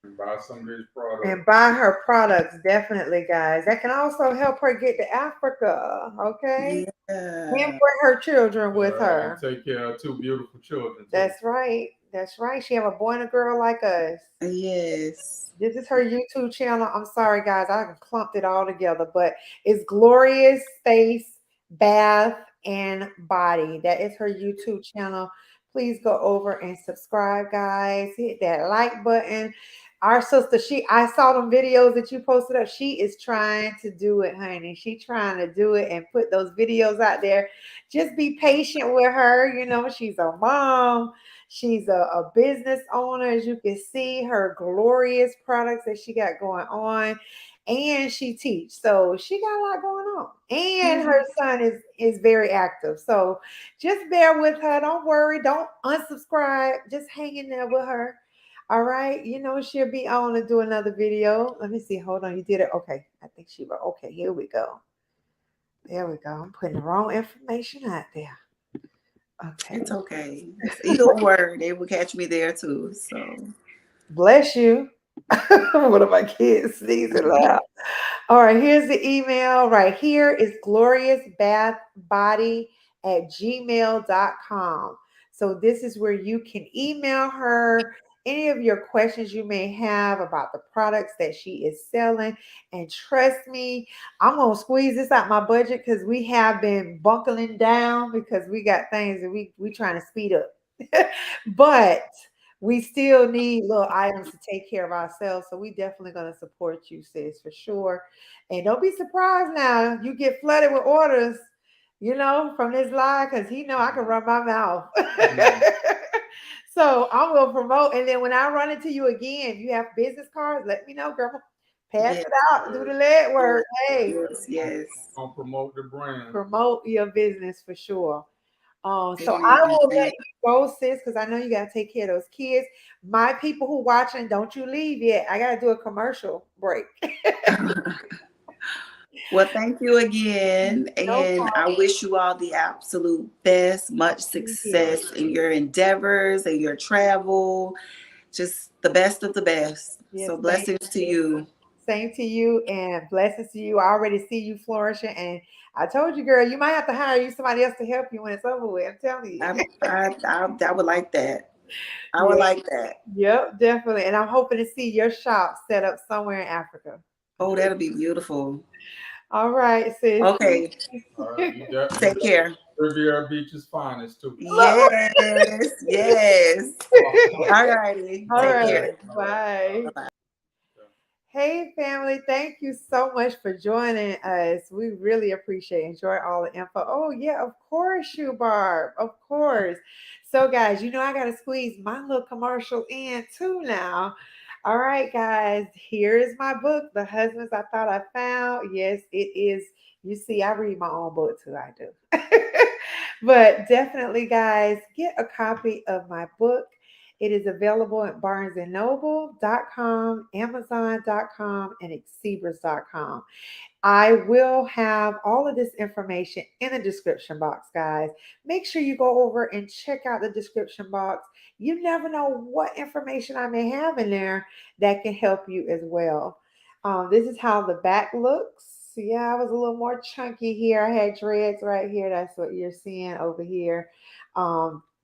And buy some of these products. And buy her products, definitely, guys. That can also help her get to Africa, okay? Yeah. And bring her children with her. And take care of 2 beautiful children. That's right. That's right. She have a boy and a girl like us. Yes. This is her YouTube channel. I'm sorry, guys. I clumped it all together, but it's Glorious Face Bath and Body. That is her YouTube channel. Please go over and subscribe, guys. Hit that like button. Our sister, I saw them videos that you posted up. She is trying to do it, honey. She's trying to do it and put those videos out there. Just be patient with her. She's a mom. She's a business owner. As you can see, her glorious products that she got going on. And she teaches. So she got a lot going on. And her son is very active. So just bear with her. Don't worry. Don't unsubscribe. Just hang in there with her. All right. She'll be on to do another video. Let me see. Hold on. You did it. Okay. I think she will. Okay. Here we go. There we go. I'm putting the wrong information out there. Okay. It's okay. Either or, they will catch me there too. So bless you. One of my kids sneezing loud. All right. Here's the email. Right here is gloriousbathbody@gmail.com. So this is where you can email her any of your questions you may have about the products that she is selling. And trust me, I'm going to squeeze this out my budget because we have been buckling down because we got things that we trying to speed up. But we still need little items to take care of ourselves. So we definitely going to support you, sis, for sure. And don't be surprised now. You get flooded with orders, from this live because I can run my mouth. So I'm going to promote. And then when I run into you again, if you have business cards, let me know, girl. Pass it out. Do the lead work. Hey. Yes. I'll promote the brand. Promote your business for sure. So I will let you go, sis, because I know you got to take care of those kids. My people who watching, don't you leave yet. I got to do a commercial break. Well, thank you again. And I wish you all the absolute best, much success in your endeavors and your travel. Just the best of the best. Yes, so blessings to you. Same to you and blessings to you. I already see you flourishing. And I told you, girl, you might have to hire somebody else to help you when it's over with. I'm telling you. I would like that. I would like that. Yep, definitely. And I'm hoping to see your shop set up somewhere in Africa. Oh, that'll be beautiful. All right, sis. Okay. All right, you Take care. Riviera Beach is finest too. Look. Yes. Yes. All righty. All Take right. care. All right. Bye. Bye bye. Hey, family, thank you so much for joining us. We really appreciate enjoy all the info. Oh, yeah, of course, you, Barb. Of course. So, guys, I got to squeeze my little commercial in too now. All right, guys, here is my book, The Husbands I Thought I Found. Yes, it is. You see, I read my own book too. I do. But definitely, guys, get a copy of my book. It is available at barnesandnoble.com, amazon.com, and exebras.com. I will have all of this information in the description box, guys. Make sure you go over and check out the description box. You never know what information I may have in there that can help you as well. This is how the back looks. Yeah, I was a little more chunky here. I had dreads right here. That's what you're seeing over here.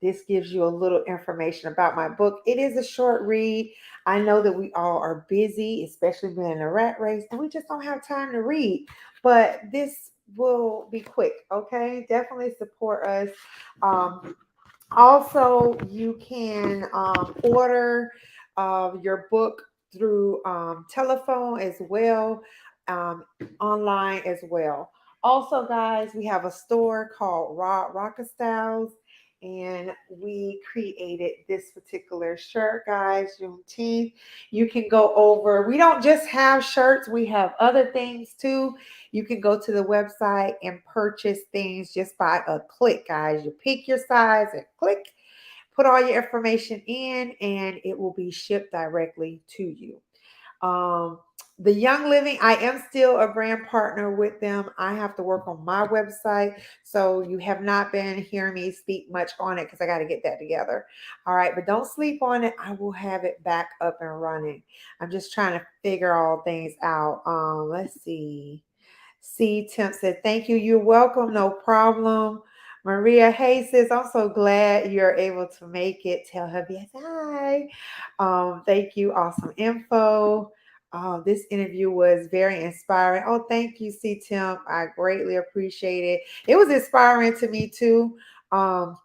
This gives you a little information about my book. It is a short read. I know that we all are busy, especially being in a rat race, and we just don't have time to read. But this will be quick, okay? Definitely support us. Also, you can order your book through telephone as well, um, online as well. Also, guys, we have a store called Rodraccastyles, and we created this particular shirt, guys, Juneteenth. You can go over, we don't just have shirts, we have other things too. You can go to the website and purchase things just by a click, guys. You pick your size and click, put all your information in, and it will be shipped directly to you. Um, the Young Living, I am still a brand partner with them. I have to work on my website. So you have not been hearing me speak much on it because I got to get that together. All right, but don't sleep on it. I will have it back up and running. I'm just trying to figure all things out. Let's see. C. Temp said, thank you. You're welcome. No problem. Maria, hey sis, I'm so glad you're able to make it. Tell her yes, hi. Thank you. Awesome info. This interview was very inspiring. Oh, thank you, C. Temp. I greatly appreciate it. It was inspiring to me too. Um,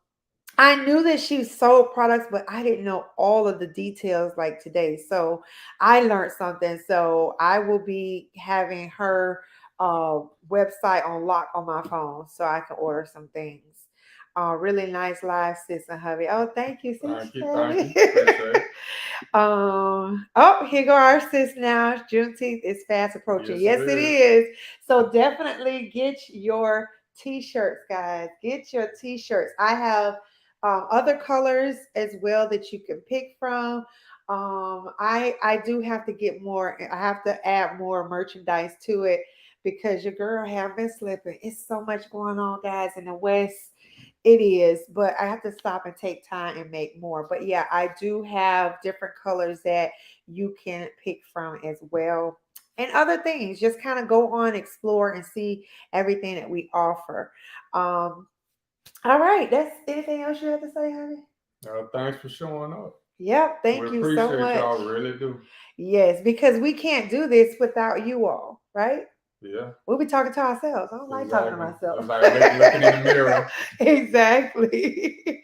I knew that she sold products, but I didn't know all of the details like today. So I learned something. So I will be having her website on lock on my phone so I can order some things. Really nice live, sis and hubby. Oh, thank you, sis. Thank you. Thank you. Appreciate it. Oh, here go our sis now. Juneteenth is fast approaching. Yes, it Yes, it is. is. So definitely get your t-shirts, guys. Get your t-shirts. I have other colors as well that you can pick from. I do have to get more. I have to add more merchandise to it because your girl have been slipping. It's so much going on, guys, in the West. It is, but I have to stop and take time and make more. But yeah, I do have different colors that you can pick from as well. And other things, just kind of go on, explore, and see everything that we offer. Um, all right, that's anything else you have to say, honey? Thanks for showing up. Yep, We thank you so appreciate much. y'all, really do. Yes, because we can't do this without you all, right? Yeah, We'll be talking to ourselves. I don't like talking to exactly. myself. Like looking in the mirror. Exactly.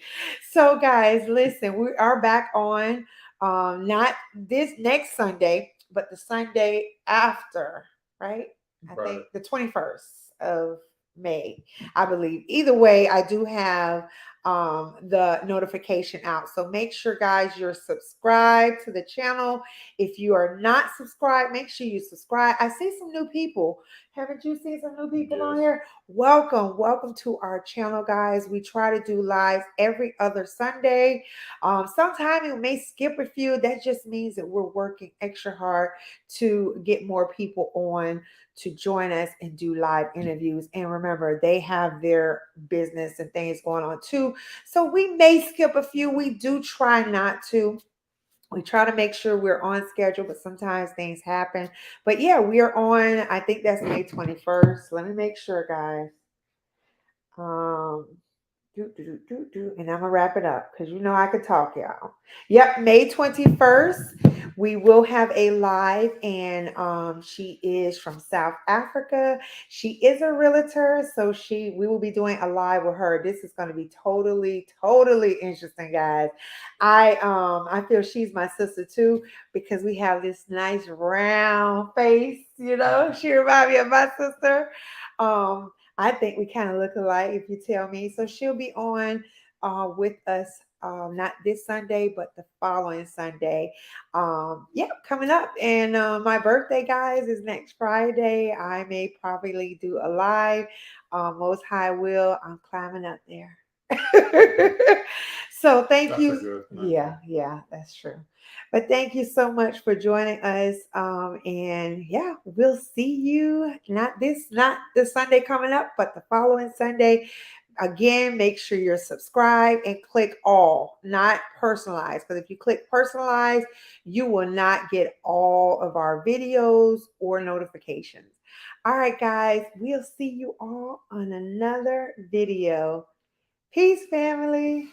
So, guys, listen, we are back on not this next Sunday, but the Sunday after, right? I Right. think the 21st of May, I believe. Either way, I do have the notification out. So make sure, guys, you're subscribed to the channel. If you are not subscribed, make sure you subscribe. I see some new people. Haven't you seen some new people on Yes. here? Welcome, welcome to our channel, guys. We try to do lives every other Sunday. Sometimes we may skip a few. That just means that we're working extra hard to get more people on to join us and do live interviews. And remember, they have their business and things going on too. So we may skip a few. We do try not to. We try to make sure we're on schedule, but sometimes things happen. But yeah, we are on, I think that's May 21st. Let me make sure, guys. Um, and I'm gonna wrap it up because I could talk, y'all. Yep, May 21st. We will have a live, and she is from South Africa. She is a realtor, so we will be doing a live with her. This is going to be totally, totally interesting, guys. I feel she's my sister too because we have this nice round face. She reminds me of my sister. I think we kind of look alike if you tell me. So she'll be on with us not this Sunday, but the following Sunday. Yeah, coming up. And my birthday, guys, is next Friday. I may probably do a live. Most high will. I'm climbing up there. So thank That's a you. good thing. Yeah, that's true. But thank you so much for joining us. And yeah, we'll see you not this Sunday coming up, but the following Sunday. Again, make sure you're subscribed and click all, not personalized. Because if you click personalized, you will not get all of our videos or notifications. All right, guys, we'll see you all on another video. Peace, family.